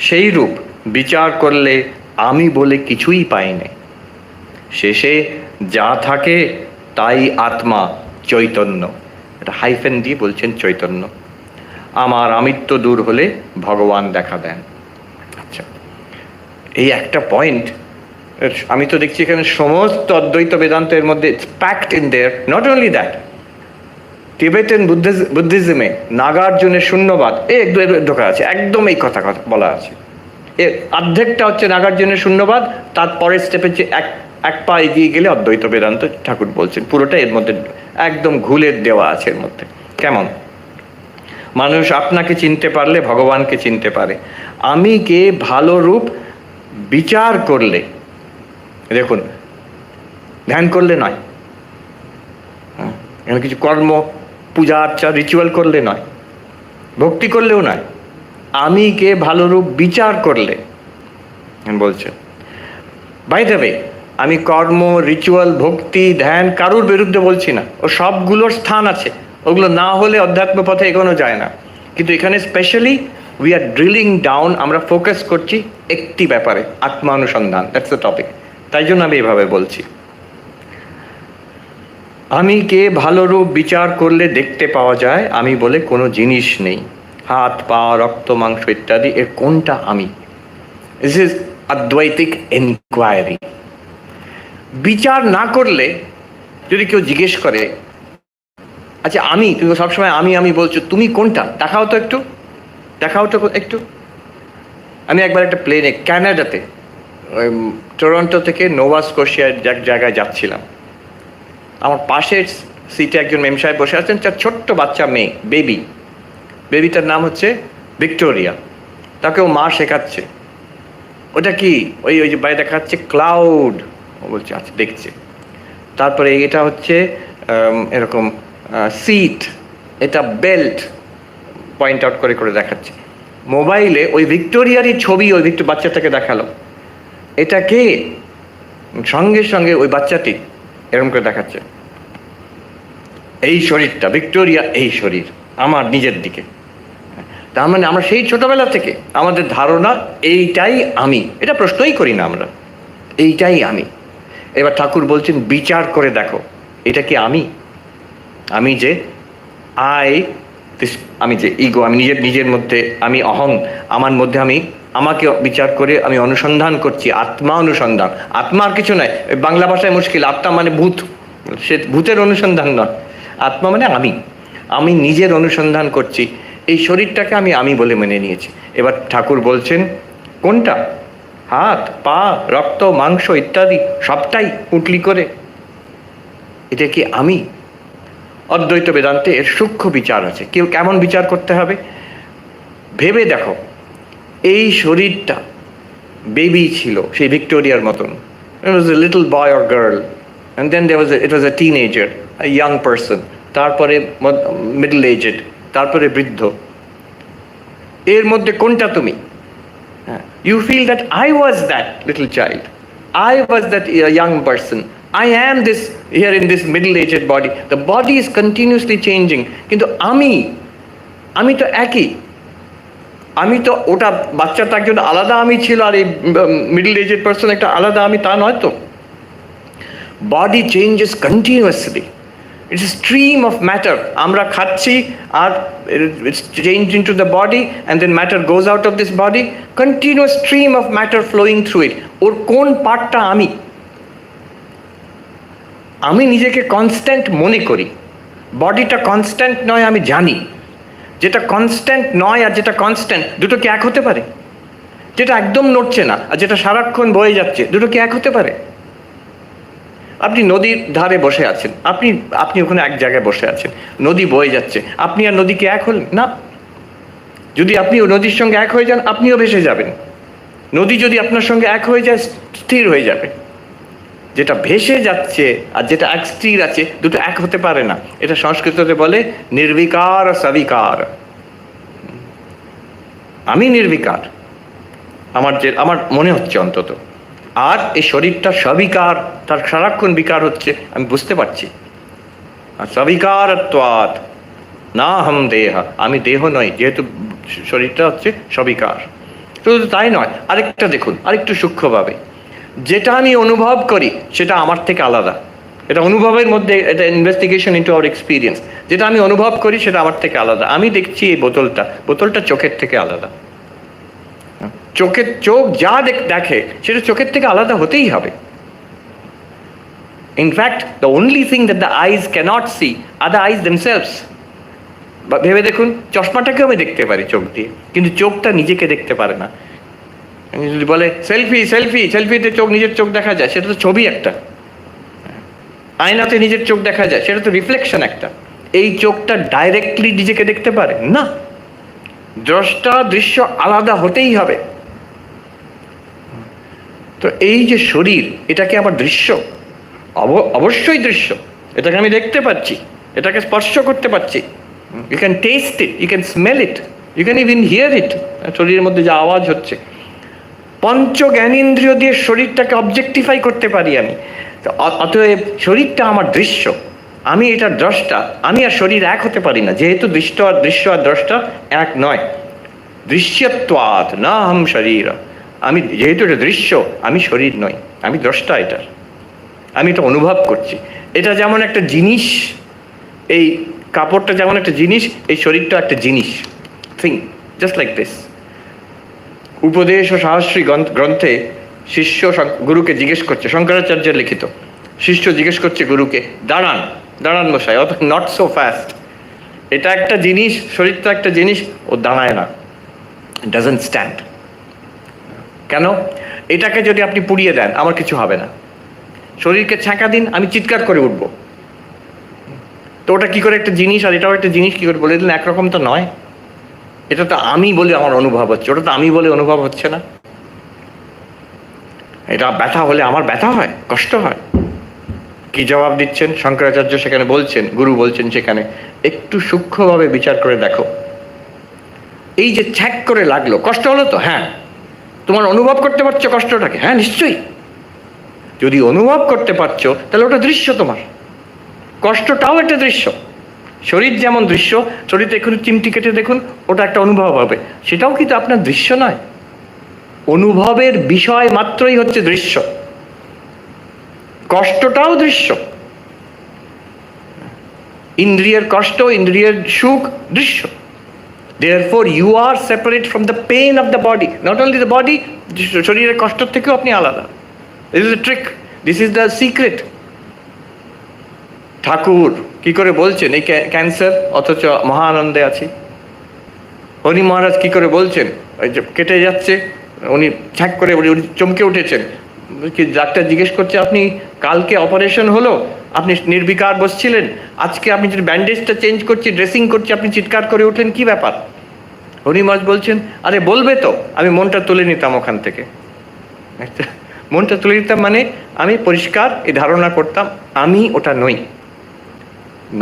সেই রূপ বিচার করলে আমি বলে কিছুই পাই না। শেষে যা থাকে তাই আত্মা, চৈতন্য। এটা হাইফেন দিয়ে বলছেন চৈতন্য। আমার আমিত্ব দূর হলে ভগবান দেখা দেন। আচ্ছা, এই একটা পয়েন্ট আমি তো দেখছি এখানে সমস্ত অদ্বৈত বেদান্তের মধ্যে packed in there. Not only that, Tibetan বুদ্ধিজমে নাগার্জুনের শূন্যবাদ ঢোকা আছে, একদম এই কথা বলা আছে। অর্ধেকটা হচ্ছে নাগার্জুনের শূন্যবাদ, তারপরের স্টেপে যে এক পা এগিয়ে গেলে অদ্বৈত বেদান্ত ঠাকুর বলছেন। পুরোটা এর মধ্যে একদম ঘুলে দেওয়া আছে এর মধ্যে। কেমন? মানুষ আপনাকে চিনতে পারলে ভগবানকে চিনতে পারে। আমি কে ভালো রূপ বিচার করলে, দেখুন ধ্যান করলে নয়, কিছু কর্ম পূজা আর্চা রিচুয়াল করলে নয়, ভক্তি করলেও নয়, আমি কে ভালো রূপ বিচার করলে বলছেন। বাই দ্য ওয়ে, আমি কর্ম, রিচুয়াল, ভক্তি, ধ্যান কারুর বিরুদ্ধে বলছি না, ও সবগুলোর স্থান আছে, ওগুলো না হলে অধ্যাত্ম পথে এগোনো যায় না। কিন্তু এখানে specially we are drilling down, আমরা ফোকাস করছি একটি ব্যাপারে, আত্মানুসন্ধান। That's the topic. তাই জন্য আমি এভাবে বলছি, আমি কে ভালো রূপ বিচার করলে দেখতে পাওয়া যায় আমি বলে কোনো জিনিস নেই। হাত, পা, রক্ত, মাংস ইত্যাদি এর কোনটা আমি? This is Advaitic enquiry. বিচার না করলে যদি কেউ জিজ্ঞেস করে, আচ্ছা আমি, তুমি সবসময় আমি আমি বলছো, তুমি কোনটা দেখাও তো একটু, দেখাও তো একটু। আমি একবার একটা প্লেনে ক্যানাডাতে, টরন্টো থেকে নোভা স্কোশিয়ার এক জায়গায় যাচ্ছিলাম। আমার পাশের সিটে একজন মেম সাহেব বসে আছেন, তার ছোট্ট বাচ্চা মেয়ে, বেবিটার নাম হচ্ছে ভিক্টোরিয়া। তাকেও মা শেখাচ্ছে, ওটা কি ওই ওই যে বাইরে দেখাচ্ছে ক্লাউড, ও বলছে আচ্ছা দেখছে। তারপরে এটা হচ্ছে এরকম সিট, এটা বেল্ট, পয়েন্ট আউট করে করে দেখাচ্ছে। মোবাইলে ওই ভিক্টোরিয়ারই ছবি ওই বাচ্চাটাকে দেখালো। এটা কে? সঙ্গে সঙ্গে ওই বাচ্চাটি এরকম করে দেখাচ্ছে, এই শরীরটা ভিক্টোরিয়া, এই শরীর আমার নিজের দিকে। তার মানে আমরা সেই ছোটবেলা থেকে আমাদের ধারণা এইটাই আমি, এটা প্রশ্নই করি না আমরা, এইটাই আমি। এবার ঠাকুর বলছেন বিচার করে দেখো, এটা কি আমি? আমি যে আমি যে ইগো, আমি নিজের মধ্যে আমি অহং, আমার মধ্যে আমি আমাকে বিচার করে আমি অনুসন্ধান করছি, আত্মা অনুসন্ধান। আত্মা আর কিছু নয়, বাংলা ভাষায় মুশকিল, আত্মা মানে ভূত, সে ভূতের অনুসন্ধান নয়, আত্মা মানে আমি নিজের অনুসন্ধান করছি। এই শরীরটাকে আমি বলে মেনে নিয়েছি। এবার ঠাকুর বলছেন কোনটা? হাত, পা, রক্ত, মাংস ইত্যাদি সবটাই পুঁটলি করে, এটা কি আমি? অদ্বৈত বেদান্তে এর সূক্ষ্ম বিচার আছে। কেউ কেমন বিচার করতে হবে ভেবে দেখো। এই শরীরটা বেবি ছিল, সেই ভিক্টোরিয়ার মতন। It was a little boy or girl, and then it was a teenager, a young person, তারপরে মিডল এজড, তারপরে বৃদ্ধ। এর মধ্যে কোনটা তুমি? You feel that I was that little child, I was that young person, I am this here in this middle-aged body. The body is continuously changing, কিন্তু আমি তো একই। আমি তো ওটা বাচ্চাটা একজন আলাদা আমি ছিল, আর এই মিডল এজেড পার্সন একটা আলাদা আমি, তা নয় তো। Body changes continuously, it's a stream of matter. আমরা খাচ্ছি আর it's change into the body, and then matter goes out of this body, continuous stream of matter flowing through it. ওর কোন পার্টটা আমি নিজেকে কনস্ট্যান্ট মনে করি। বডিটা কনস্ট্যান্ট নয় আমি জানি। যেটা কনস্ট্যান্ট নয় আর যেটা কনস্ট্যান্ট, দুটো কি এক হতে পারে? যেটা একদম নড়ছে না আর যেটা সারাক্ষণ বয়ে যাচ্ছে, দুটো কি এক হতে পারে? আপনি নদীর ধারে বসে আছেন, আপনি ওখানে এক জায়গায় বসে আছেন, নদী বয়ে যাচ্ছে, আপনি আর নদী কি এক হলেন না? যদি আপনি নদীর সঙ্গে এক হয়ে যান, আপনিও ভেসে যাবেন। নদী যদি আপনার সঙ্গে এক হয়ে যায়, স্থির হয়ে যাবে। যেটা ভেসে যাচ্ছে আর যেটা এক স্থির আছে, দুটো এক হতে পারে না। এটা সংস্কৃততে বলে নির্বিকার সবিকার। আমি নির্বিকার, আমার মনে হচ্ছে অন্তত, আর এই শরীরটা সবিকার, তার সারাক্ষণ বিকার হচ্ছে, আমি বুঝতে পারছি। আর সবিকারত্বাৎ না হম দেহ, আমি দেহ নই, যেহেতু শরীরটা হচ্ছে সবিকার। শুধু তাই নয়, আরেকটা দেখুন, আরেকটু সূক্ষ্মভাবে, যেটা আমি অনুভব করি সেটা আমার থেকে আলাদা। এটা অনুভবের মধ্যে, এটা ইনভেস্টিগেশন ইনটু আওয়ার এক্সপিরিয়েন্স। যেটা আমি অনুভব করি সেটা আমার থেকে আলাদা। আমি দেখছি এই বোতলটা চোখের থেকে আলাদা। চোখ যা দেখে সেটা চোখের থেকে আলাদা হতেই হবে। In fact the only thing that the eyes cannot see are the eyes themselves. ভেবে দেখুন, চশমাটাকেও আমি দেখতে পারি চোখ দিয়ে, কিন্তু চোখটা নিজেকে দেখতে পারে না। যদি বলে সেলফিতে নিজের চোখ দেখা যায়, সেটা তো ছবি একটা। আয়নাতে নিজের চোখ দেখা যায়, সেটা তো রিফ্লেকশন একটা। এই চোখটা ডাইরেক্টলি নিজেকে দেখতে পারে না। দ্রষ্টা দৃশ্য আলাদা হতেই হবে। তো এই যে শরীর, এটাকে আমার দৃশ্য, অবশ্যই দৃশ্য। এটাকে আমি দেখতে পাচ্ছি, এটাকে স্পর্শ করতে পারছি। You can taste it, you can smell it, you can even hear it. শরীরের মধ্যে যা আওয়াজ হচ্ছে, পঞ্চ জ্ঞানেন্দ্রিয় দিয়ে শরীরটাকে অবজেক্টিফাই করতে পারি আমি। অতএব শরীরটা আমার দৃশ্য, আমি এটা দ্রষ্টা। আমি আর শরীর এক হতে পারি না, যেহেতু দৃশ্য আর দ্রষ্টা এক নয়। দৃশ্যত্বাৎ না হম শরীর। আমি যেহেতু এটা দৃশ্য, আমি শরীর নই, আমি দ্রষ্টা এটার। আমি এটা অনুভব করছি। এটা যেমন একটা জিনিস, এই কাপড়টা যেমন একটা জিনিস, এই শরীরটা একটা জিনিস। Thing just like this. উপদেশ ও সাহস্রী গ্রন্থে শিষ্য গুরুকে জিজ্ঞেস করছে, শঙ্করাচার্যের লিখিত। শিষ্য জিজ্ঞেস করছে গুরুকে, দাঁড়ান মশাই, অত নট সো ফাস্ট। এটা একটা জিনিস, শরীরটা একটা জিনিস, ও দাঁড়ায় না, ডাজন্ট স্ট্যান্ড। কেন? এটাকে যদি আপনি পুড়িয়ে দেন, আমার কিছু হবে না। শরীরকে ছ্যাঁকা দিন, আমি চিৎকার করে উঠবো। তো ওটা কি করে একটা জিনিস আর এটাও একটা জিনিস কি করে বলে দিলেন? একরকম তো নয়। এটা তো আমি বলে আমার অনুভব হচ্ছে, ওটা তো আমি বলে অনুভব হচ্ছে না। এটা ব্যথা হলে আমার ব্যথা হয়, কষ্ট হয়। কি জবাব দিচ্ছেন শঙ্করাচার্য? সেখানে বলছেন, গুরু বলছেন সেখানে, একটু সূক্ষ্মভাবে বিচার করে দেখো। এই যে ছ্যাক করে লাগলো, কষ্ট হলো তো? হ্যাঁ। তোমার অনুভব করতে পারছো কষ্টটাকে? হ্যাঁ, নিশ্চয়ই। যদি অনুভব করতে পারছো, তাহলে ওটা দৃশ্য তোমার। কষ্টটাও একটা দৃশ্য। শরীর যেমন দৃশ্য, শরীরে একটু চিমটি কেটে দেখুন, ওটা একটা অনুভব হবে, সেটাও কিন্তু আপনার দৃশ্য নয়। অনুভবের বিষয় মাত্রই হচ্ছে দৃশ্য। কষ্টটাও দৃশ্য। ইন্দ্রিয়ের কষ্ট, ইন্দ্রিয়ের সুখ দৃশ্য। Therefore you are separate from the pain of the body. Not only the body, শরীরের কষ্ট থেকেও আপনি আলাদা। This is the trick, this is the secret. ঠাকুর কি করে বলছেন এই ক্যান্সার, অথচ মহানন্দে আছি। হরি মহারাজ কি করে বলছেন, ওই যে কেটে যাচ্ছে, উনি ছ্যাক করে উনি চমকে উঠেছেন। কি ডাক্তার জিজ্ঞেস করছে, আপনি কালকে অপারেশন হলো, আপনি নির্বিকার বসছিলেন, আজকে আপনি যদি ব্যান্ডেজটা চেঞ্জ করছি, ড্রেসিং করছি, আপনি চিৎকার করে উঠলেন, কি ব্যাপার? হরি মহারাজ বলছেন, আরে বলবে তো, আমি মনটা তুলে নিতাম ওখান থেকে। একটা মনটা তুলে দিতাম মানে আমি পরিষ্কার এই ধারণা করতাম আমি ওটা নই।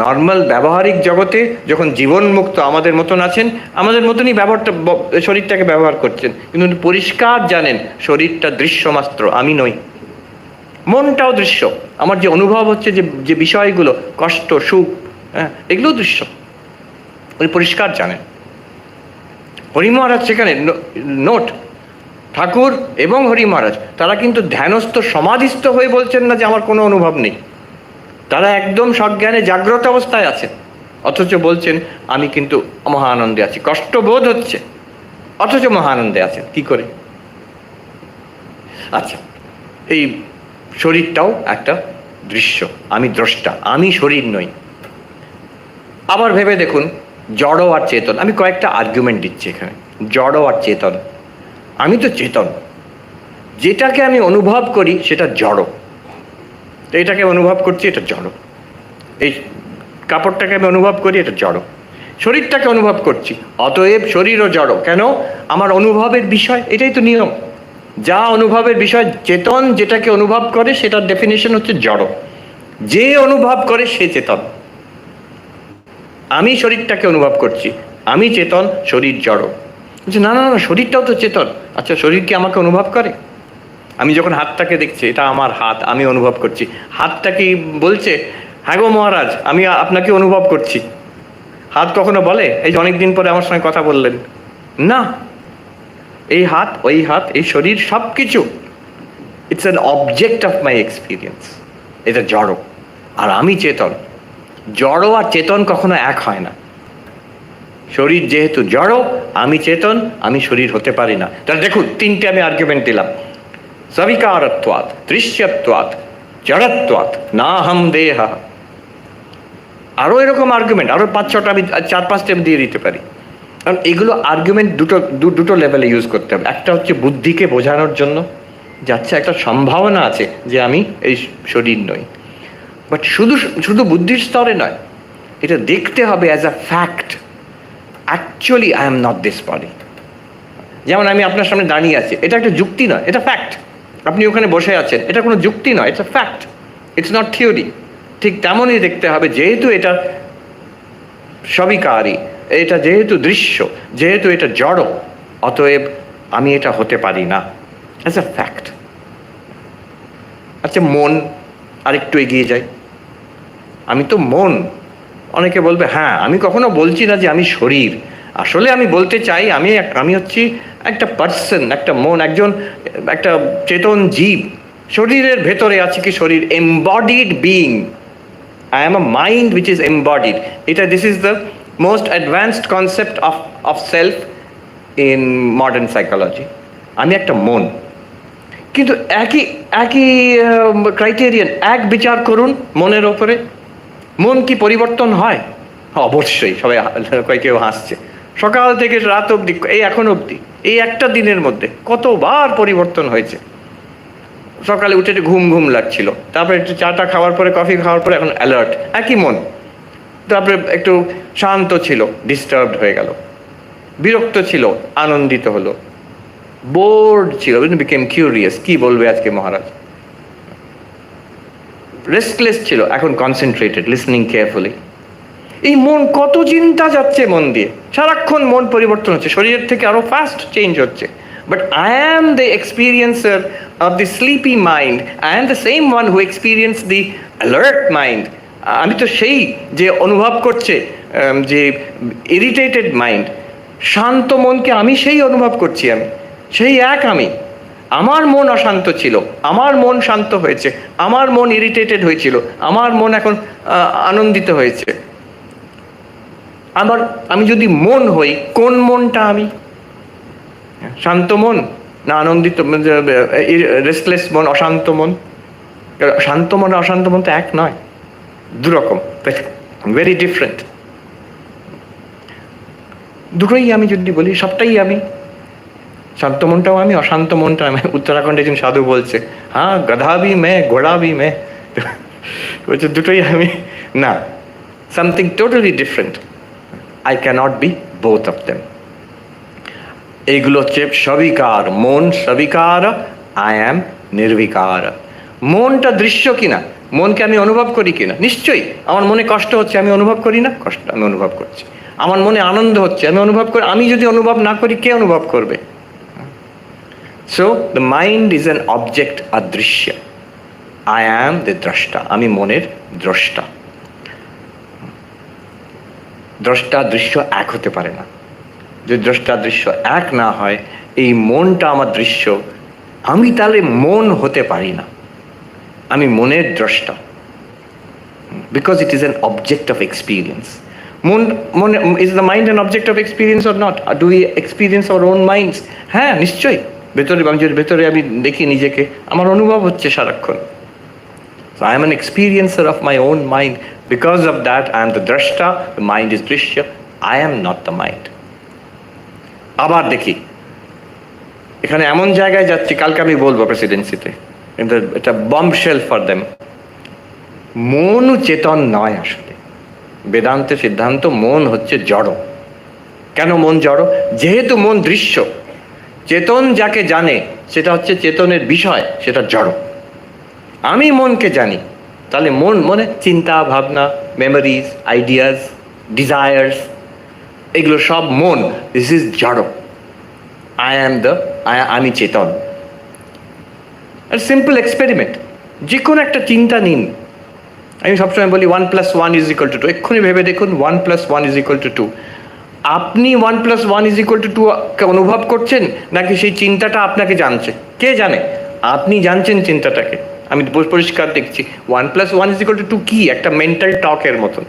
নর্মাল ব্যবহারিক জগতে যখন জীবনমুক্ত আমাদের মতন আছেন, আমাদের মতনই শরীরটাকে ব্যবহার করছেন, কিন্তু পরিষ্কার জানেন শরীরটা দৃশ্যমাত্র, আমি নই। মনটাও দৃশ্য, আমার যে অনুভব হচ্ছে যে বিষয়গুলো, কষ্ট সুখ, হ্যাঁ, এগুলোও দৃশ্য, উনি পরিষ্কার জানেন। হরি মহারাজ সেখানে নোট, ঠাকুর এবং হরি মহারাজ তারা কিন্তু ধ্যানস্থ সমাধিস্থ হয়ে বলছেন না যে আমার কোনো অনুভব নেই, তারা একদম সজ্ঞানে জাগ্রত অবস্থায় আছেন, অথচ বলছেন আমি কিন্তু মহা আনন্দে আছি, কষ্ট বোধ হচ্ছে অথচ মহা আনন্দে আছেন। কি করে? আচ্ছা, এই শরীরটাও একটা দৃশ্য, আমি দ্রষ্টা, আমি শরীর নই। আবার ভেবে দেখুন, জড় আর চেতন, আমি কয়েকটা আর্গুমেন্ট দিচ্ছি এখানে। জড় আর চেতন, আমি তো চেতন, যেটাকে আমি অনুভব করি সেটা জড়, এটাকে অনুভব করছি এটা জড়, এই কাপড়টাকে আমি অনুভব করি এটা জড়, শরীরটাকে অনুভব করছি, অতএব শরীরও জড়। কেন? আমার অনুভবের বিষয়, এটাই তো নিয়ম, যা অনুভবের বিষয়, চেতন যেটাকে অনুভব করে সেটার ডেফিনেশন হচ্ছে জড়, যে অনুভব করে সে চেতন। আমি শরীরটাকে অনুভব করছি, আমি চেতন, শরীর জড়। না না না, শরীরটাও তো চেতন। আচ্ছা, শরীর কি আমাকে অনুভব করে? আমি যখন হাতটাকে দেখছি, এটা আমার হাত, আমি অনুভব করছি, হাতটা কি বলছে হ্যাঁ গো মহারাজ আমি আপনাকে অনুভব করছি? হাত কখনো বলে এই যে অনেকদিন পরে আমার সঙ্গে কথা বললেন? না, এই হাত, ওই হাত, এই শরীর, সব কিছু it's an object of my experience, এটা জড়। আর আমি চেতন। জড় আর চেতন কখনো এক হয় না। শরীর যেহেতু জড়, আমি চেতন, আমি শরীর হতে পারি না। তাহলে দেখুন, তিনটে আমি আর্গুমেন্ট দিলাম। সবিকারত্বাৎ, দৃশ্যত্বাৎ, জড়ত্বাৎ, নাহম দেহ। আরও এরকম আর্গুমেন্ট, আরও 5-6টা আমি 4-5টা আমি দিয়ে দিতে পারি। কারণ এগুলো আর্গুমেন্ট দুটো লেভেলে ইউজ করতে হবে। একটা হচ্ছে বুদ্ধিকে বোঝানোর জন্য, যাচ্ছে একটা সম্ভাবনা আছে যে আমি এই শরীর নই, বাট শুধু বুদ্ধির স্তরে নয়, এটা দেখতে হবে as a fact, actually I am not this body. যেমন আমি আপনার সামনে দাঁড়িয়ে আছি, এটা একটা যুক্তি নয়, এটা ফ্যাক্ট। আপনি ওখানে বসে আছেন, এটা কোনো যুক্তি নয়, it's a fact, it's not theory. ঠিক তেমনই দেখতে হবে, যেহেতু এটা সবিকারী, এটা যেহেতু দৃশ্য, যেহেতু এটা জড়, অতএব আমি এটা হতে পারি না, অ্যাজ আ ফ্যাক্ট। আচ্ছা, মন, আরেকটু এগিয়ে যাই। আমি তো মন। অনেকে বলবে হ্যাঁ, আমি কখনো বলছি না যে আমি শরীর, আসলে আমি বলতে চাই আমি হচ্ছি একটা পার্সন, একটা মন, একটা চেতন জীব। শরীরের ভেতরে আছে কি শরীর? Embodied being. I am a mind which is embodied. This is the most advanced concept of self in modern psychology. আমি একটা মন। কিন্তু একই ক্রাইটেরিয়ান, এক বিচার করুন মনের ওপরে। মন কি পরিবর্তন হয়? অবশ্যই। সবাই কেউ হাসছে। সকাল থেকে রাত অবধি, এই এখন অবধি, এই একটা দিনের মধ্যে কতবার পরিবর্তন হয়েছে। সকালে উঠে ঘুম ঘুম লাগছিল, তারপরে একটু চাটা খাওয়ার পরে, কফি খাওয়ার পরে এখন অ্যালার্ট, একই মন। তারপরে একটু শান্ত ছিল, ডিস্টার্বড হয়ে গেল, বিরক্ত ছিল, আনন্দিত হলো, বোর্ড ছিল, বিকেম কিউরিয়াস, কি বলবে আজকে মহারাজ। রেস্টলেস ছিল, এখন কনসেন্ট্রেটেড, লিসনিং কেয়ারফুলি। এই মন, কত চিন্তা যাচ্ছে মন দিয়ে, সারাক্ষণ মন পরিবর্তন হচ্ছে, শরীরের থেকে আরো ফাস্ট চেঞ্জ হচ্ছে। But I am the experiencer of the sleepy mind. I am the same one who experienced the alert mind. আমি তো সেই যে অনুভব করছে, যে ইরিটেটেড মাইন্ড, শান্ত মনকে আমি সেই অনুভব করছি, আমি সেই এক। আমার মন অশান্ত ছিল, আমার মন শান্ত হয়েছে, আমার মন ইরিটেটেড হয়েছিল, আমার মন এখন আনন্দিত হয়েছে। আমি যদি মন হই, কোন মনটা আমি? শান্ত মন না আনন্দিত, রেস্টলেস মন, অশান্ত মন? শান্ত মন আর অশান্ত মন তো এক নয়, দুরকম, ভেরি ডিফারেন্ট। দুটোই আমি যদি বলি, সবটাই আমি। শান্ত মনটাও আমি, অশান্ত মনটা আমি। উত্তরাখণ্ডে একজন সাধু বলছে, হ্যাঁ গধা ভি মে, ঘোড়া ভি মে, বলছে দুটোই আমি। না, something totally different. I cannot be both of them. এইগুলো হচ্ছে সবিকার, মন সবিকার আই অ্যাম নির্বিকার। মনটা দৃশ্য কিনা, মনকে আমি অনুভব করি কিনা? নিশ্চয়ই। আমার মনে কষ্ট হচ্ছে, আমি অনুভব করি না? কষ্ট আমি অনুভব করছি। আমার মনে আনন্দ হচ্ছে, আমি অনুভব করি। আমি যদি অনুভব না করি, কে অনুভব করবে? So the mind is an object, অদৃশ্য। আই অ্যাম দ্য দ্রষ্টা, আমি মনের দ্রষ্টা। দ্রষ্টা দৃশ্য এক হতে পারে না। যদি দ্রষ্টা দৃশ্য এক না হয়, এই মনটা আমার দৃশ্য, আমি তাহলে মন হতে পারি না। আমি মনের দ্রষ্টা, because it is an object of experience. Mon is the mind an object of experience or not? Do we experience our own minds? হ্যাঁ, নিশ্চয়ই। ভেতরে আমি যদি ভেতরে আমি দেখি নিজেকে, আমার অনুভব হচ্ছে সারাক্ষণ। So I am an experiencer of my own mind. Because of that, I am the drashta, the mind is drishya. I am not the mind. আবার দেখি, এখানে এমন জায়গায় যাচ্ছি, কালকে আমি বলবো প্রেসিডেন্সিতে, কিন্তু এটা বম্বশেল ফর দেম। মনও চেতন নয় আসলে। বেদান্তের সিদ্ধান্ত, মন হচ্ছে জড়। কেন মন জড়? যেহেতু মন দৃশ্য, চেতন যাকে জানে সেটা হচ্ছে চেতনের বিষয়, সেটা জড়। আমি মনকে জানি, তাহলে মন মনে চিন্তা ভাবনা, মেমোরিজ, আইডিয়াস, ডিজায়ার্স, এগুলো সব মন। দিস ইজ জড়। আমি চেতন। সিম্পল এক্সপেরিমেন্ট, যে কোনো একটা চিন্তা নিন। আমি সবসময় বলি 1+1 = 2। এক্ষুনি ভেবে দেখুন 1+1 = 2। আপনি 1+1 = 2 কে অনুভব করছেন, নাকি সেই চিন্তাটা আপনাকে জানছে? কে জানে? আপনি জানছেন চিন্তাটাকে। আমি পরিষ্কার দেখছি 1+1 = 2 কি? একটা মেন্টাল টকের মতন,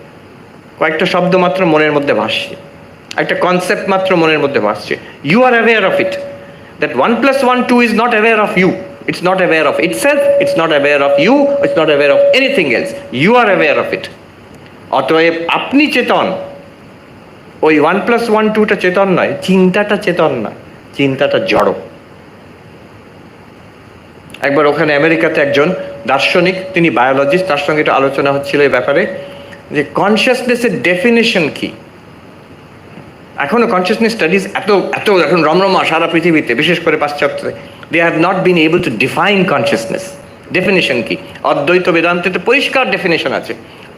কয়েকটা শব্দ মাত্র মনের মধ্যে ভাসছে, একটা কনসেপ্ট মাত্র মনের মধ্যে ভাসছে। You are aware of it. That 1+1 2 is not aware of you. It's not aware of itself, it's not aware of you, it's not aware of anything else. You are aware of it. অতএব আপনি চেতন। ওই 1+1 2টা চেতন নয়, চিন্তাটা চেতন না, চিন্তাটা জড়। একবার ওখানে আমেরিকাতে একজন দার্শনিক, তিনি বায়োলজিস্ট, তার সঙ্গে একটু আলোচনা হচ্ছিল এই ব্যাপারে যে কনসিয়াসনেসের ডেফিনেশন কি। এখনো কনসিয়াসনেস স্টাডিজ এত এত এখন রমরমা সারা পৃথিবীতে, বিশেষ করে পাশ্চাত্যে। They have not been able to define consciousness. Definition কি? অদ্বৈত বেদান্তে পরিষ্কার ডেফিনেশন আছে,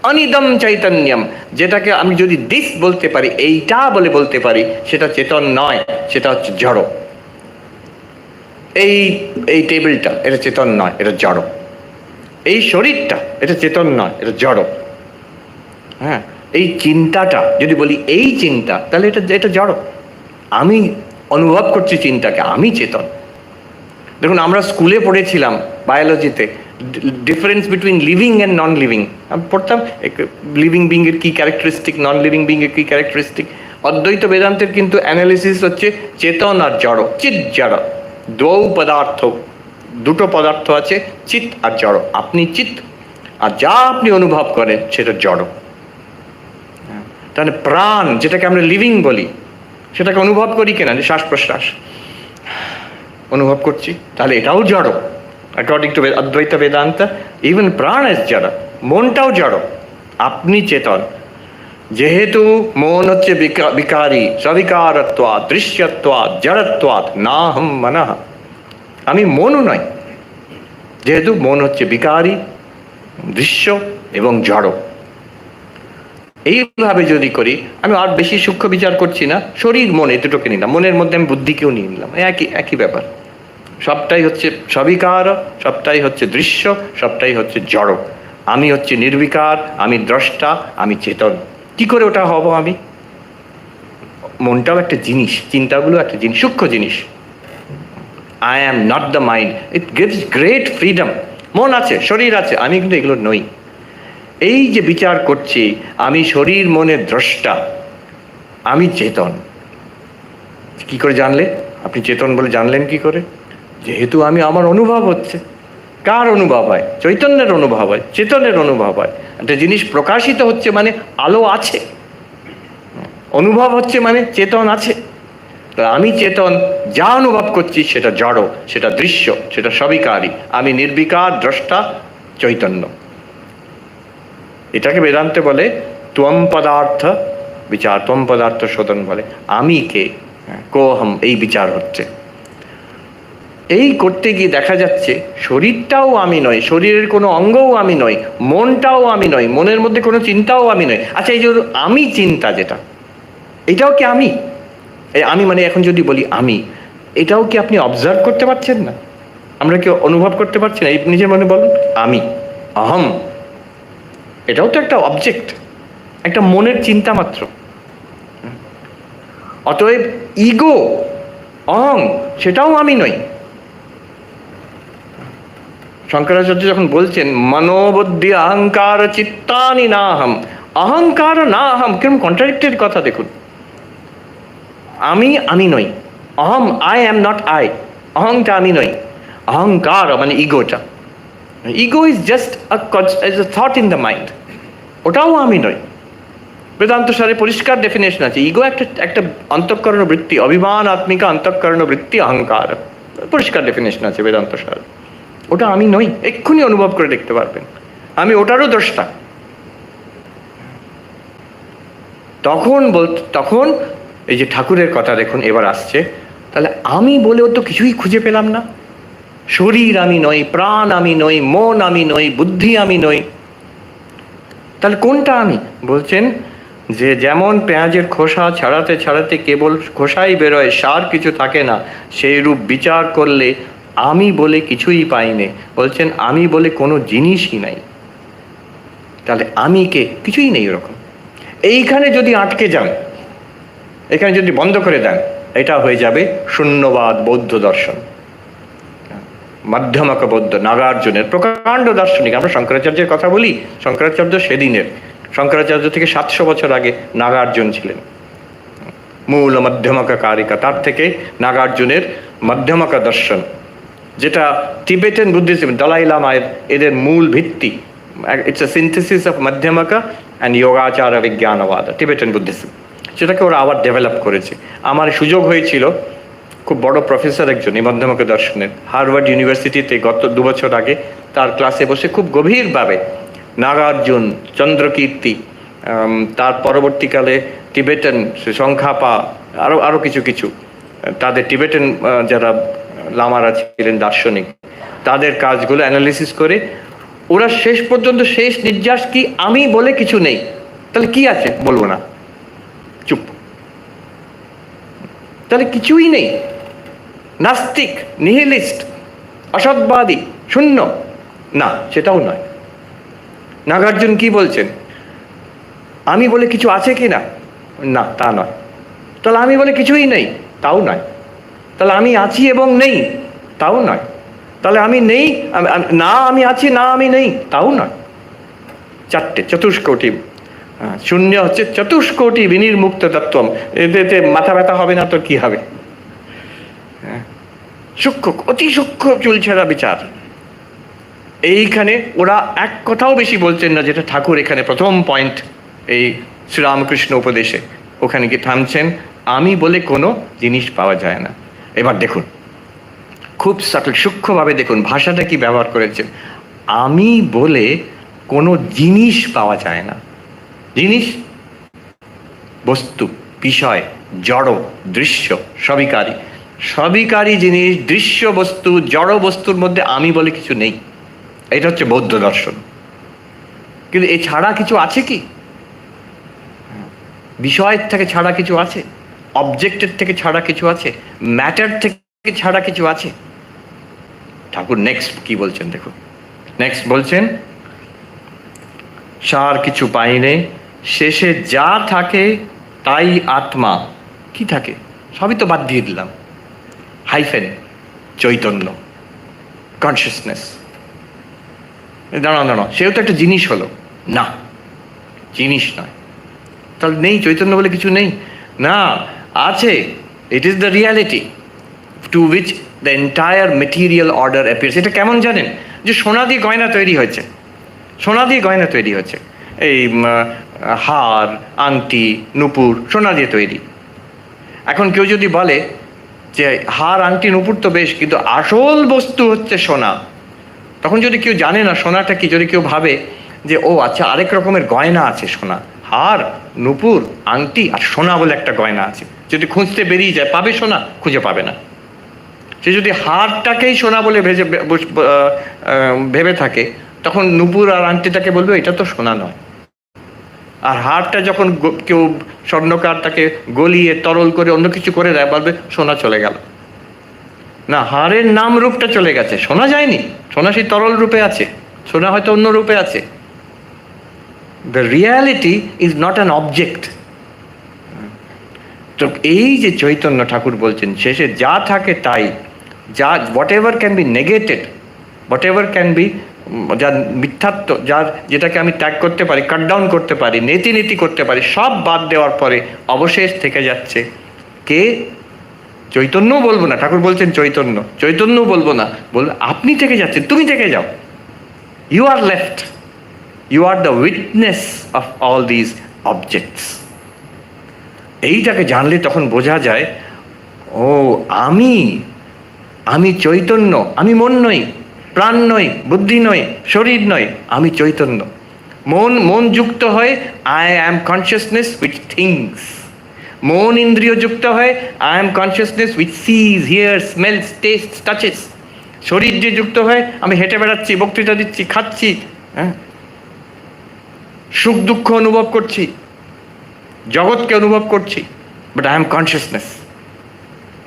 অনিদম চৈতন্যম। যেটাকে আমি যদি দিস বলতে পারি, এইটা বলে বলতে পারি, সেটা চেতন নয়, সেটা হচ্ছে জড়। এই টেবিলটা, এটা চেতন নয়, এটা জড়। এই শরীরটা, এটা চেতন নয়, এটা জড়। হ্যাঁ, এই চিন্তাটা যদি বলি এই চিন্তা, তাহলে এটা জড়। আমি অনুভব করছি চিন্তাকে, আমি চেতন। দেখুন, আমরা স্কুলে পড়েছিলাম বায়োলজিতে difference between living and non living. আমি পড়তাম লিভিং বিং এর কি ক্যারেক্টারিস্টিক, নন লিভিং বিং এর কি ক্যারেক্টারিস্টিক। অদ্বৈত বেদান্তের কিন্তু অ্যানালিসিস হচ্ছে চেতন আর জড়, চিৎ জড়। দ্বৌ পদার্থ, দুটো পদার্থ আছে, চিৎ আর জড়। আপনি চিৎ, আর যা আপনি অনুভব করেন সেটা জড়। তাহলে প্রাণ, যেটাকে আমরা লিভিং বলি, সেটাকে অনুভব করি কিনা? শ্বাস প্রশ্বাস অনুভব করছি, তাহলে এটাও জড়। অ্যাকর্ডিং টু অদ্বৈত বেদান্ত, ইভেন প্রাণ ইজ জড়, মনটাও জড়। আপনি চেতন। যেহেতু মন হচ্ছে বিকারী, সবিকারত্বাৎ, দৃশ্যত্বাৎ, জড়ত্বাৎ নাহম মনঃ, আমি মনও নয়। যেহেতু মন হচ্ছে বিকারী, দৃশ্য এবং জড়। এইভাবে যদি করি, আমি আর বেশি সূক্ষ্ম বিচার করছি না, শরীর মন এই দুটোকে নিলাম, মনের মধ্যে আমি বুদ্ধিকেও নিয়ে নিলাম, একই ব্যাপার। সবটাই হচ্ছে সবিকার, সবটাই হচ্ছে দৃশ্য, সবটাই হচ্ছে জড়। আমি হচ্ছে নির্বিকার, আমি দ্রষ্টা, আমি চেতন। কি করে ওটা হব আমি? মনটাও একটা জিনিস, চিন্তাগুলো একটা জিনিস, সূক্ষ্ম জিনিস। I am not the mind. It gives great freedom. মন আছে, শরীর আছে, আমি কিন্তু এগুলো নই। এই যে বিচার করছি, আমি শরীর মনের দ্রষ্টা, আমি চেতন। কি করে জানলে? আপনি চেতন বলে জানলেন কি করে? যেহেতু আমার অনুভব হচ্ছে। কার অনুভব হয়? চৈতন্যের অনুভব হয়, চেতনের অনুভব হয়। একটা জিনিস প্রকাশিত হচ্ছে মানে আলো আছে, অনুভব হচ্ছে মানে চেতন আছে। আমি চেতন, যা অনুভব করছি সেটা জড়, সেটা দৃশ্য, সেটা সবিকারী। আমি নির্বিকার, দ্রষ্টা, চৈতন্য। এটাকে বেদান্তে বলে ত্বম পদার্থ বিচার, ত্বম পদার্থ শোধন বলে। আমি কে, কোহম, এই বিচার হচ্ছে। এই করতে গিয়ে দেখা যাচ্ছে শরীরটাও আমি নই, শরীরের কোনো অঙ্গও আমি নই, মনটাও আমি নই, মনের মধ্যে কোনো চিন্তাও আমি নই। আচ্ছা, এই যে আমি চিন্তা যেটা, এটাও কি আমি? এই আমি মানে এখন যদি বলি আমি, এটাও কি আপনি অবজার্ভ করতে পারছেন না? আমরা কি অনুভব করতে পারছি না? এই নিজের মনে বলুন, আমি, অহম, এটাও তো একটা অবজেক্ট, একটা মনের চিন্তা মাত্র। অতএব ইগো, অহং, সেটাও আমি নই। শঙ্করাচার্য যখন বলছেন মনোবুদ্ধি অহংকার চিত্তানি নাহম, অহংকার না আহম, কিরকম কন্ট্রাডিক্টেড কথা দেখুন। আমি নই, অহম, আই অ্যাম নট আই, অহংটা আমি নই, অহংকার মানে ইগোটা, ego is just a thought in the mind, ওটাও আমি নই। বেদান্ত সারে পরিষ্কার ডেফিনেশন আছে, ইগো একটা অন্তঃকরণ বৃত্তি, অভিমান আত্মিকা অন্তঃকরণ বৃত্তি অহংকার, পরিষ্কার ডেফিনেশন আছে বেদান্ত সার। ওটা আমি নই, এক্ষুনি অনুভব করে দেখতে পারবেন, আমি ওটারও দ্রষ্টা। তখন এই যে ঠাকুরের কথা দেখুন এবার আসছে, তাহলে আমি বলেও তো কিছুই খুঁজে পেলাম না। শরীর আমি নই, প্রাণ আমি নই, মন আমি নই, বুদ্ধি আমি নই, তাহলে কোনটা আমি? বলছেন যে যেমন পেঁয়াজের খোসা ছাড়াতে ছাড়াতে কেবল খোসাই বেরোয়, সার কিছু থাকে না, সেই রূপ বিচার করলে আমি বলে কিছুই পাইনে। বলছেন আমি বলে কোনো জিনিসই নাই। তাহলে আমি কে? কিছুই নেই ওরকম। এইখানে যদি আটকে যান, এখানে যদি বন্ধ করে দেন, এটা হয়ে যাবে শূন্যবাদ বৌদ্ধ দর্শন। মাধ্যমক বৌদ্ধ, নাগার্জুনের প্রকাণ্ড দার্শনিক। আমরা শঙ্করাচার্যের কথা বলি, শঙ্করাচার্য সেদিনের, শঙ্করাচার্য থেকে 700 বছর আগে নাগার্জুন ছিলেন মূল মধ্যমকা কারিকা। তার থেকে নাগার্জুনের মধ্যমকা দর্শন, যেটা টিবেটান বুদ্ধিজম, দলাই লামায়ের এদের মূল ভিত্তি। It's a synthesis of Madhyamaka and Yogachara Vijnanavada, Tibetan Buddhism, সেটাকে ওরা আবার ডেভেলপ করেছে। আমার সুযোগ হয়েছিল, খুব বড় প্রফেসর একজন এই মধ্যমকা দর্শনের, হার্ভার্ড ইউনিভার্সিটিতে গত 2 বছর আগে তার ক্লাসে বসে খুব গভীরভাবে নাগার্জুন, চন্দ্রকীর্তি, তার পরবর্তীকালে টিবেটান সংখ্যাপা, আরও কিছু তাদের টিবেটান যারা লামারা ছিলেন দার্শনিক, তাদের কাজগুলো অ্যানালিসিস করে ওরা শেষ পর্যন্ত শেষ নির্যাস কি, আমি বলে কিছু নেই। তাহলে কি আছে? বলবো না, চুপ। তাহলে কিছুই নেই, নাস্তিক, নিহিলিস্ট, অসৎবাদী, শূন্য না, সেটাও নয়। নাগার্জুন কি বলছেন? আমি বলে কিছু আছে কি না? না, তা নয়। তাহলে আমি বলে কিছুই নেই, তাও নয়। তাহলে আমি আছি এবং নেই, তাও নয়। তাহলে আমি নেই, না আমি আছি, না আমি নেই, তাও নয়। চারটে, চতুষ্কোটি। শূন্য হচ্ছে চতুষ্কোটি বিনির্মুক্ত তত্ত্বম। এতে মাথা ব্যথা হবে না তো কি হবে? সূক্ষ্ম, অতি সূক্ষ্ম চুলছেড়া বিচার। এইখানে ওরা এক কথাও বেশি বলছেন না, যেটা ঠাকুর এখানে প্রথম পয়েন্ট এই শ্রীরামকৃষ্ণ উপদেশে, ওখানে কি থামছেন, আমি বলে কোনো জিনিস পাওয়া যায় না। এবার দেখুন, খুব সাটল, সূক্ষ্মভাবে দেখুন ভাষাটা কি ব্যবহার করেছেন। আমি বলে কোনো জিনিস পাওয়া যায় না। জিনিস, বস্তু, বিষয়, জড়, দৃশ্য, সবিকারী জিনিস, দৃশ্য বস্তু, জড় বস্তুর মধ্যে আমি বলে কিছু নেই। এটা হচ্ছে বৌদ্ধ দর্শন। কিন্তু এছাড়া কিছু আছে কি? বিষয়ের থেকে ছাড়া কিছু আছে? অবজেক্টের থেকে ছাড়া কিছু আছে? ম্যাটার থেকে ছাড়া কিছু আছে? ঠাকুর নেক্সট কি বলছেন দেখুন। নেক্সট বলছেন, সার কিছু পাইনে, শেষে যা থাকে তাই আত্মা। কি থাকে? সবই তো বাদ দিয়ে দিলাম। Hyphen, Chaitanya, consciousness. দাঁড়ানো, সেও তো একটা জিনিস হলো না, জিনিস নয়। তাহলে নেই, চৈতন্য বলে কিছু নেই না, আছে। It is the reality to which the entire material order appears. এটা কেমন জানেন? যে সোনা দিয়ে গয়না তৈরি হয়েছে, সোনা দিয়ে গয়না তৈরি হয়েছে। এই হার, আংটি, নুপুর সোনা দিয়ে তৈরি। এখন কেউ যদি বলে যে হার, আংটি, নুপুর তো বেশ, কিন্তু আসল বস্তু হচ্ছে সোনা, তখন যদি কেউ জানে না সোনাটা কি, যদি কেউ ভাবে যে ও আচ্ছা আরেক রকমের গয়না আছে, সোনা, হার, নুপুর, আংটি আর সোনা বলে একটা গয়না আছে, যদি খুঁজতে বেরিয়ে যায় পাবে সোনা? খুঁজে পাবে না। সে যদি হারটাকেই সোনা বলে ভেবে থাকে, তখন নুপুর আর আংটিটাকে বলবে এটা তো সোনা নয়। আর হারটা যখন কেউ স্বর্ণকার তাকে গলিয়ে তরল করে অন্য কিছু করে দেয়, বলবে সোনা চলে গেল। না, হারের নাম রূপটা চলে গেছে, সোনা যায়নি। সোনা সেই তরল রূপে আছে, সোনা হয়তো অন্য রূপে আছে। The reality is not an object. তো এই যে চৈতন্য ঠাকুর বলছেন শেষে যা থাকে তাই, যা whatever can be negated, whatever can be, যার মিথ্যাত্ব, যেটাকে আমি ত্যাগ করতে পারি, কাট ডাউন করতে পারি, নীতি করতে পারি, সব বাদ দেওয়ার পরে অবশেষ থেকে যাচ্ছে কে? চৈতন্যও বলবো না, ঠাকুর বলছেন চৈতন্যও বলবো না, বলবো আপনি থেকে যাচ্ছেন, তুমি থেকে যাও। You are left, you are the witness of all these objects. এইটাকে জানলে তখন বোঝা যায়, ও আমি চৈতন্য, আমি মন নই, প্রাণ নই, বুদ্ধি নই, শরীর নই, আমি চৈতন্য। মন যুক্ত হয়, I am consciousness which things. মন ইন্দ্রিয় যুক্ত হয়, I am consciousness which sees, hears, smells, taste, touches. শরীর যে যুক্ত হয়, আমি হেঁটে বেড়াচ্ছি, বক্তৃতা দিচ্ছি, খাচ্ছি, হ্যাঁ, সুখ দুঃখ অনুভব করছি, জগৎকে অনুভব করছি, but I am consciousness,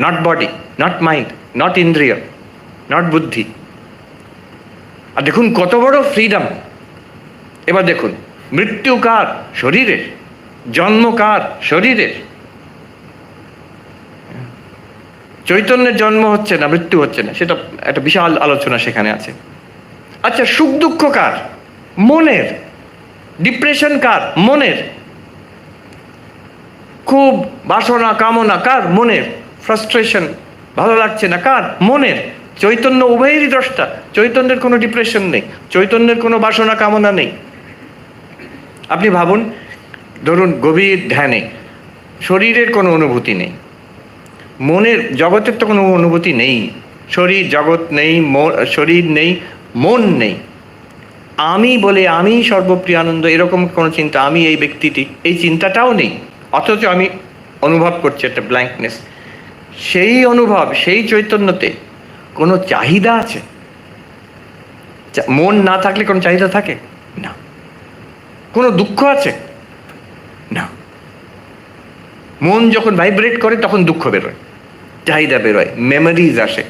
not body, not mind, not ইন্দ্রিয়, নট বুদ্ধি। আর দেখুন কত বড় ফ্রিডম। এবার দেখুন, মৃত্যু কার? শরীরের। জন্ম কার? শরীরের। চৈতন্যের জন্ম হচ্ছে না, মৃত্যু হচ্ছে না, সেটা একটা বিশাল আলোচনা সেখানে আছে। আচ্ছা, সুখ দুঃখ কার? মনের। ডিপ্রেশন কার? মনের। খুব বাসনা কামনা কার? মনের। ফ্রাস্ট্রেশন, ভালো লাগছে না কার? মনের। চৈতন্য উভয়েরই দ্রষ্টা। চৈতন্যের কোনো ডিপ্রেশন নেই, চৈতন্যের কোনো বাসনা কামনা নেই। আপনি ভাবুন, ধরুন গভীর ধ্যানে শরীরের কোনো অনুভূতি নেই, মনের জগতের তো কোনো অনুভূতি নেই, শরীর জগৎ নেই, শরীর নেই, মন নেই, আমি বলে আমি সর্বপ্রিয় আনন্দ, এরকম কোনো চিন্তা, আমি এই ব্যক্তিটি, এই চিন্তাটাও নেই, অথচ আমি অনুভব করছি একটা ব্ল্যাঙ্কনেস। সেই অনুভব, সেই চৈতন্যতে কোনো চাহিদা আছে? মন না থাকলে কোনো চাহিদা থাকে না। কোনো দুঃখ আছে না। মন যখন ভাইব্রেট করে তখন দুঃখ বেরোয়, চাহিদা বেরোয়, মেমোরিজ আসে,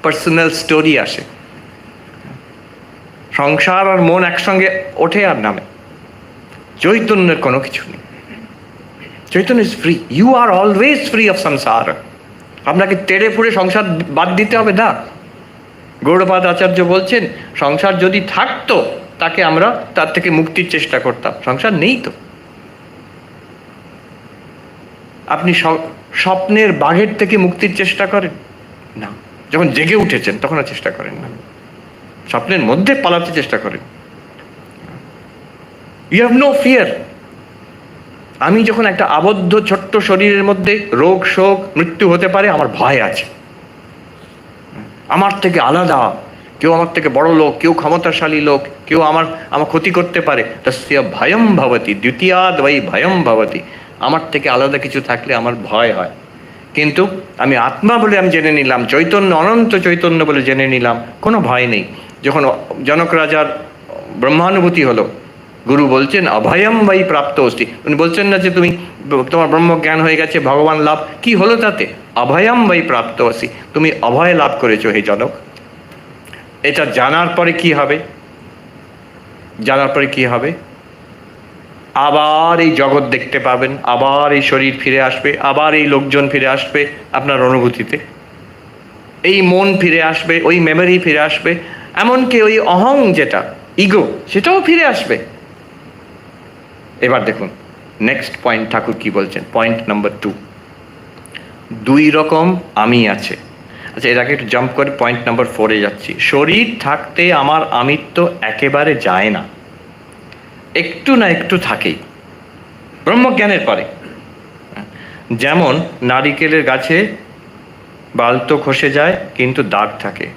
পার্সোনাল স্টোরি আসে। সংসার আর মন একসঙ্গে ওঠে আর নামে। চৈতন্যের কোনো কিছু নেই। চৈতন্য is free. You are always free of সংসার। আপনাকে তেড়ে ফুড়ে সংসার বাদ দিতে হবে না। গৌড়পাদ আচার্য বলছেন, সংসার যদি থাকতো তাকে আমরা তার থেকে মুক্তির চেষ্টা করতাম, সংসার নেই তো। আপনি স্বপ্নের বাঘের থেকে মুক্তির চেষ্টা করেন না, যখন জেগে উঠেছেন তখন আর চেষ্টা করেন না, স্বপ্নের মধ্যে পালাতে চেষ্টা করেন। You have no fear. আমি যখন একটা আবদ্ধ ছোট্ট শরীরের মধ্যে রোগ শোক মৃত্যু হতে পারে, আমার ভয় আছে। আমার থেকে আলাদা কেউ, আমার থেকে বড় লোক, কেউ ক্ষমতাশালী লোক, কেউ আমার ক্ষতি করতে পারে, তস্য ভয়ম ভবতি, দ্বিতীয়াদ বৈ ভয়ম ভবতি। আমার থেকে আলাদা কিছু থাকলে আমার ভয় হয়। কিন্তু আমি আত্মা বলে আমি জেনে নিলাম, চৈতন্য, অনন্ত চৈতন্য বলে জেনে নিলাম, কোনো ভয় নেই। যখন জনক রাজার ব্রহ্মানুভূতি হলো, গুরু বলছেন অভয়ম বৈ প্রাপ্ত অস্তি। উনি বলছেন না যে তোমার ব্রহ্মজ্ঞান হয়ে গেছে, ভগবান লাভ, কি হলো তাতে? অভয়ম বৈ প্রাপ্ত অস্তি, তুমি অভয় লাভ করেছো হে জনক। এটা জানার পরে কি হবে? জানার পরে কি হবে? আবার এই জগৎ দেখতে পাবেন, আবার এই শরীর ফিরে আসবে, আবার এই লোকজন ফিরে আসবে আপনার অনুভূতিতে, এই মন ফিরে আসবে, ওই মেমোরি ফিরে আসবে, এমনকি ওই অহং যেটা ইগো সেটাও ফিরে আসবে। এবার দেখুন নেক্সট পয়েন্ট ঠাকুর কি বলছেন, পয়েন্ট নাম্বার 2। দুই রকম আমি আছে। আচ্ছা, এর আগে একটু জাম্প করে পয়েন্ট নাম্বার 4-এ যাচ্ছি। শরীর থাকতে আমার আমিত্ব একেবারে যায় না, একটু না একটু থাকেই ব্রহ্মজ্ঞানের পরে। যেমন নারিকেলের গাছে বালতো খসে যায় কিন্তু দাগ থাকে,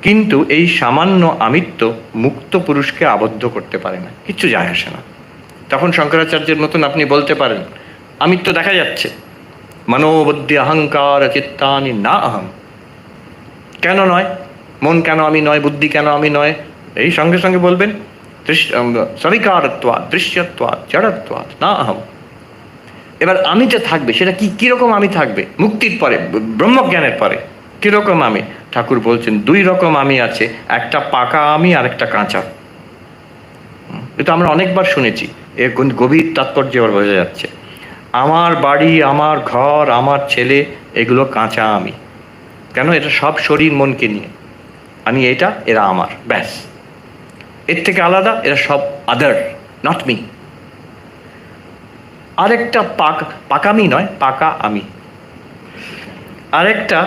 কিন্তু এই সামান্য আমিত্ব মুক্ত পুরুষকে আবদ্ধ করতে পারে না, কিচ্ছু যায় আসে না। তখন শঙ্করাচার্যের মতন আপনি বলতে পারেন আমিত্ব দেখা যাচ্ছে, মনোবুদ্ধি অহংকার চিত্তানি না অহম। কেন নয়? মন কেন আমি নয়? বুদ্ধি কেন আমি নয়? এই সঙ্গে সঙ্গে বলবেন সবিকারত্বাৎ দৃশ্যত্বাৎ জড়ত্বাৎ না অহম। এবার আমিটা থাকবে, সেটা কি কিরকম আমি থাকবে? মুক্তির পরে, ব্রহ্মজ্ঞানের পরে কিরকম আমি? ঠাকুর বলছেন দুই রকম আমি আছে, একটা পাকা আমি আর একটা কাঁচা। এটা আমরা অনেকবার শুনেছি, এর গভীর তাৎপর্য এবার বোঝা যাচ্ছে। আমার বাড়ি, আমার ঘর, আমার ছেলে, এগুলো কাঁচা আমি। কেন? এটা সব শরীর মনকে নিয়ে। আমি এটা, এরা আমার, ব্যাস। এর থেকে আলাদা এরা সব আদার, নট মি। আরেকটা পাকামি নয়, পাকা আমি। আরেকটা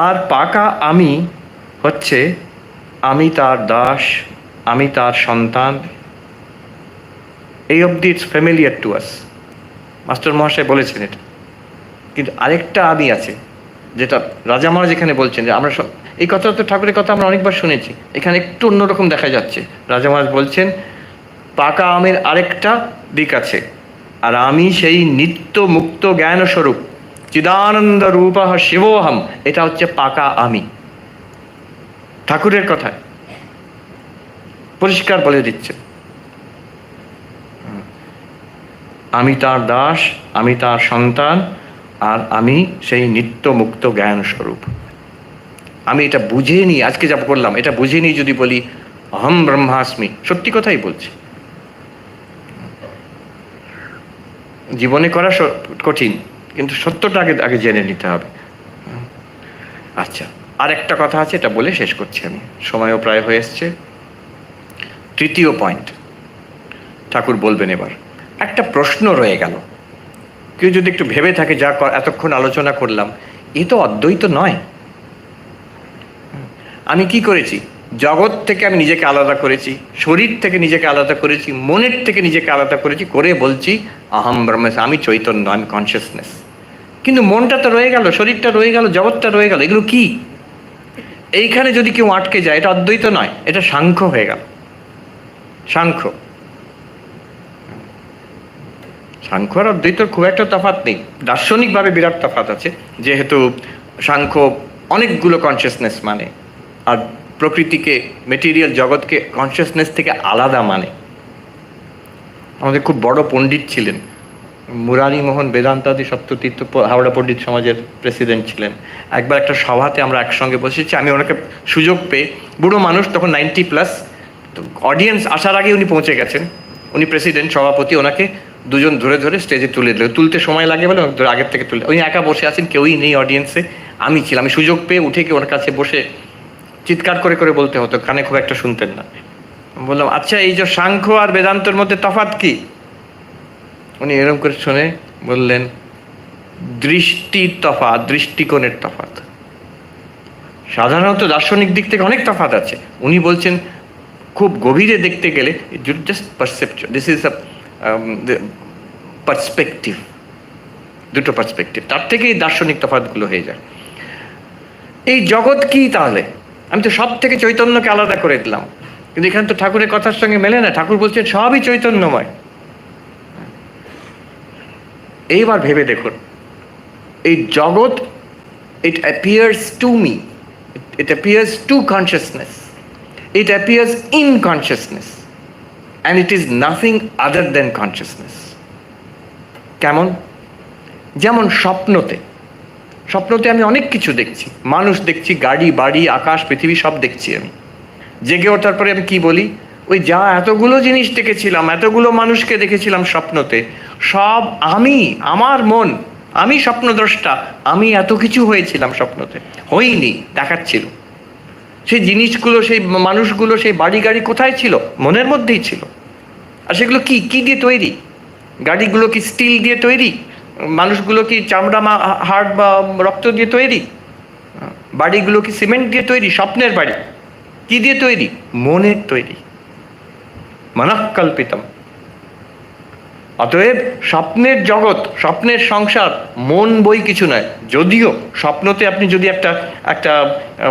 আর পাকা আমি হচ্ছে আমি তার দাস, আমি তার সন্তান। এই অবধি it's familiar to us, master মহাশয় বলেছেন এটা। কিন্তু আরেকটা আমি আছে, যেটা রাজা মহারাজ এখানে বলছেন যে আমরা সব, এই কথাটা তো ঠাকুরের কথা আমরা অনেকবার শুনেছি, এখানে একটু অন্যরকম দেখা যাচ্ছে। রাজা মহারাজ বলছেন পাকা আমের আরেকটা দিক আছে, আর আমি সেই নিত্য মুক্ত জ্ঞান স্বরূপ চিদানন্দ রূপঃ শিবোহম, এটা হচ্ছে পাকা আমি। ঠাকুরের কথায় পরিষ্কার বলে দিচ্ছে আমি তার দাস, আমি তার সন্তান, আর আমি সেই নিত্য মুক্ত জ্ঞান স্বরূপ। আমি এটা বুঝে নিই, আজকে যা করলাম এটা বুঝে নিই যদি বলি অহম ব্রহ্মাস্মি, সত্যি কথাই বলছি। জীবনে করা কঠিন, কিন্তু সত্যটা আগে আগে জেনে নিতে হবে। আচ্ছা, আর একটা কথা আছে, এটা বলে শেষ করছি আমি, সময়ও প্রায় হয়ে এসছে। তৃতীয় পয়েন্ট ঠাকুর বলবেন এবার। একটা প্রশ্ন রয়ে গেল, কেউ যদি একটু ভেবে থাকে যা এতক্ষণ আলোচনা করলাম, এ তো অদ্বৈত নয়। আমি কি করেছি? জগৎ থেকে আমি নিজেকে আলাদা করেছি, শরীর থেকে নিজেকে আলাদা করেছি, মনের থেকে নিজেকে আলাদা করেছি, করে বলছি আহম ব্রহ্মাস্মি, আমি চৈতন্য, আমি কনসিয়াসনেস। কিন্তু মনটা তো রয়ে গেল, শরীরটা রয়ে গেল, জগৎটা রয়ে গেল, এগুলো কি? এইখানে যদি কেউ আটকে যায়, এটা অদ্বৈত নয়, এটা সাংখ্য হয়ে গেল। সাংখ্য সাংখ্য আর অদ্বৈতর খুব একটা তফাৎ নেই, দার্শনিকভাবে বিরাট তফাৎ আছে, যেহেতু সাংখ্য অনেকগুলো কনসিয়াসনেস মানে, আর প্রকৃতিকে, মেটেরিয়াল জগৎকে কনসিয়াসনেস থেকে আলাদা মানে। আমাদের খুব বড় পণ্ডিত ছিলেন মুরারি মোহন বেদান্তাদি সপ্ততীর্থ, হাওড়া পণ্ডিত সমাজের প্রেসিডেন্ট ছিলেন। একবার একটা সভাতে আমরা একসঙ্গে বসেছি, আমি ওনাকে সুযোগ পেয়ে, বুড়ো মানুষ তখন 90+, তো অডিয়েন্স আসার আগে উনি পৌঁছে গেছেন, উনি প্রেসিডেন্ট সভাপতি, ওনাকে দুজন ধরে ধরে স্টেজে তুলে দিল, তুলতে সময় লাগে বলে আগের থেকে তুলে, উনি একা বসে আছেন, কেউই নেই অডিয়েন্সে, আমি ছিলাম। আমি সুযোগ পেয়ে উঠে গিয়ে ওনার কাছে বসে চিৎকার করে করে বলতে হতো, কানে খুব একটা শুনতেন না। বললাম আচ্ছা, এই যে সাংখ্য আর বেদান্তর মধ্যে তফাৎ কি? উনি এরকম করে শুনে বললেন দৃষ্টির তফাৎ, দৃষ্টিকোণের তফাৎ। সাধারণত দার্শনিক দিক থেকে অনেক তফাৎ আছে, উনি বলছেন খুব গভীরে দেখতে গেলে just perception, this is a perspective, দুটো পার্সপেক্টিভ, তার থেকেই দার্শনিক তফাৎগুলো হয়ে যায়। এই জগৎ কি তাহলে? আমি তো সব থেকে চৈতন্যকে আলাদা করে দিলাম, কিন্তু এখানে তো ঠাকুরের কথার সঙ্গে মেলে না। ঠাকুর বলছেন সবই চৈতন্যময়। এইবার ভেবে দেখুন, এই জগৎ, it appears to me, it appears to consciousness, it appears in consciousness, and it is nothing other than consciousness. কেমন? যেমন স্বপ্নতে, স্বপ্নতে আমি অনেক কিছু দেখছি, মানুষ দেখছি, গাড়ি বাড়ি আকাশ পৃথিবী সব দেখছি আমি। জেগে ওঠার পরে আমি কি বলি? ওই যা এতগুলো জিনিস দেখেছিলাম, এতগুলো মানুষকে দেখেছিলাম স্বপ্নতে, সব আমি, আমার মন, আমি স্বপ্নদ্রষ্টা, আমি এত কিছু হয়েছিলাম স্বপ্নতে, হইনি, দেখাচ্ছিল। সেই জিনিসগুলো, সেই মানুষগুলো, সেই বাড়ি গাড়ি কোথায় ছিল? মনের মধ্যেই ছিল। আর সেগুলো কি কি দিয়ে তৈরি? গাড়িগুলো কি স্টিল দিয়ে তৈরি? মানুষগুলো কি চামড়া, হাড় বা রক্ত দিয়ে তৈরি? বাড়িগুলো কি সিমেন্ট দিয়ে তৈরি? স্বপ্নের বাড়ি কি দিয়ে তৈরি? মনের তৈরি, মনঃকল্পিতম। অতএব স্বপ্নের জগৎ, স্বপ্নের সংসার, মন বই কিছু নয়। যদিও স্বপ্নতে আপনি যদি একটা একটা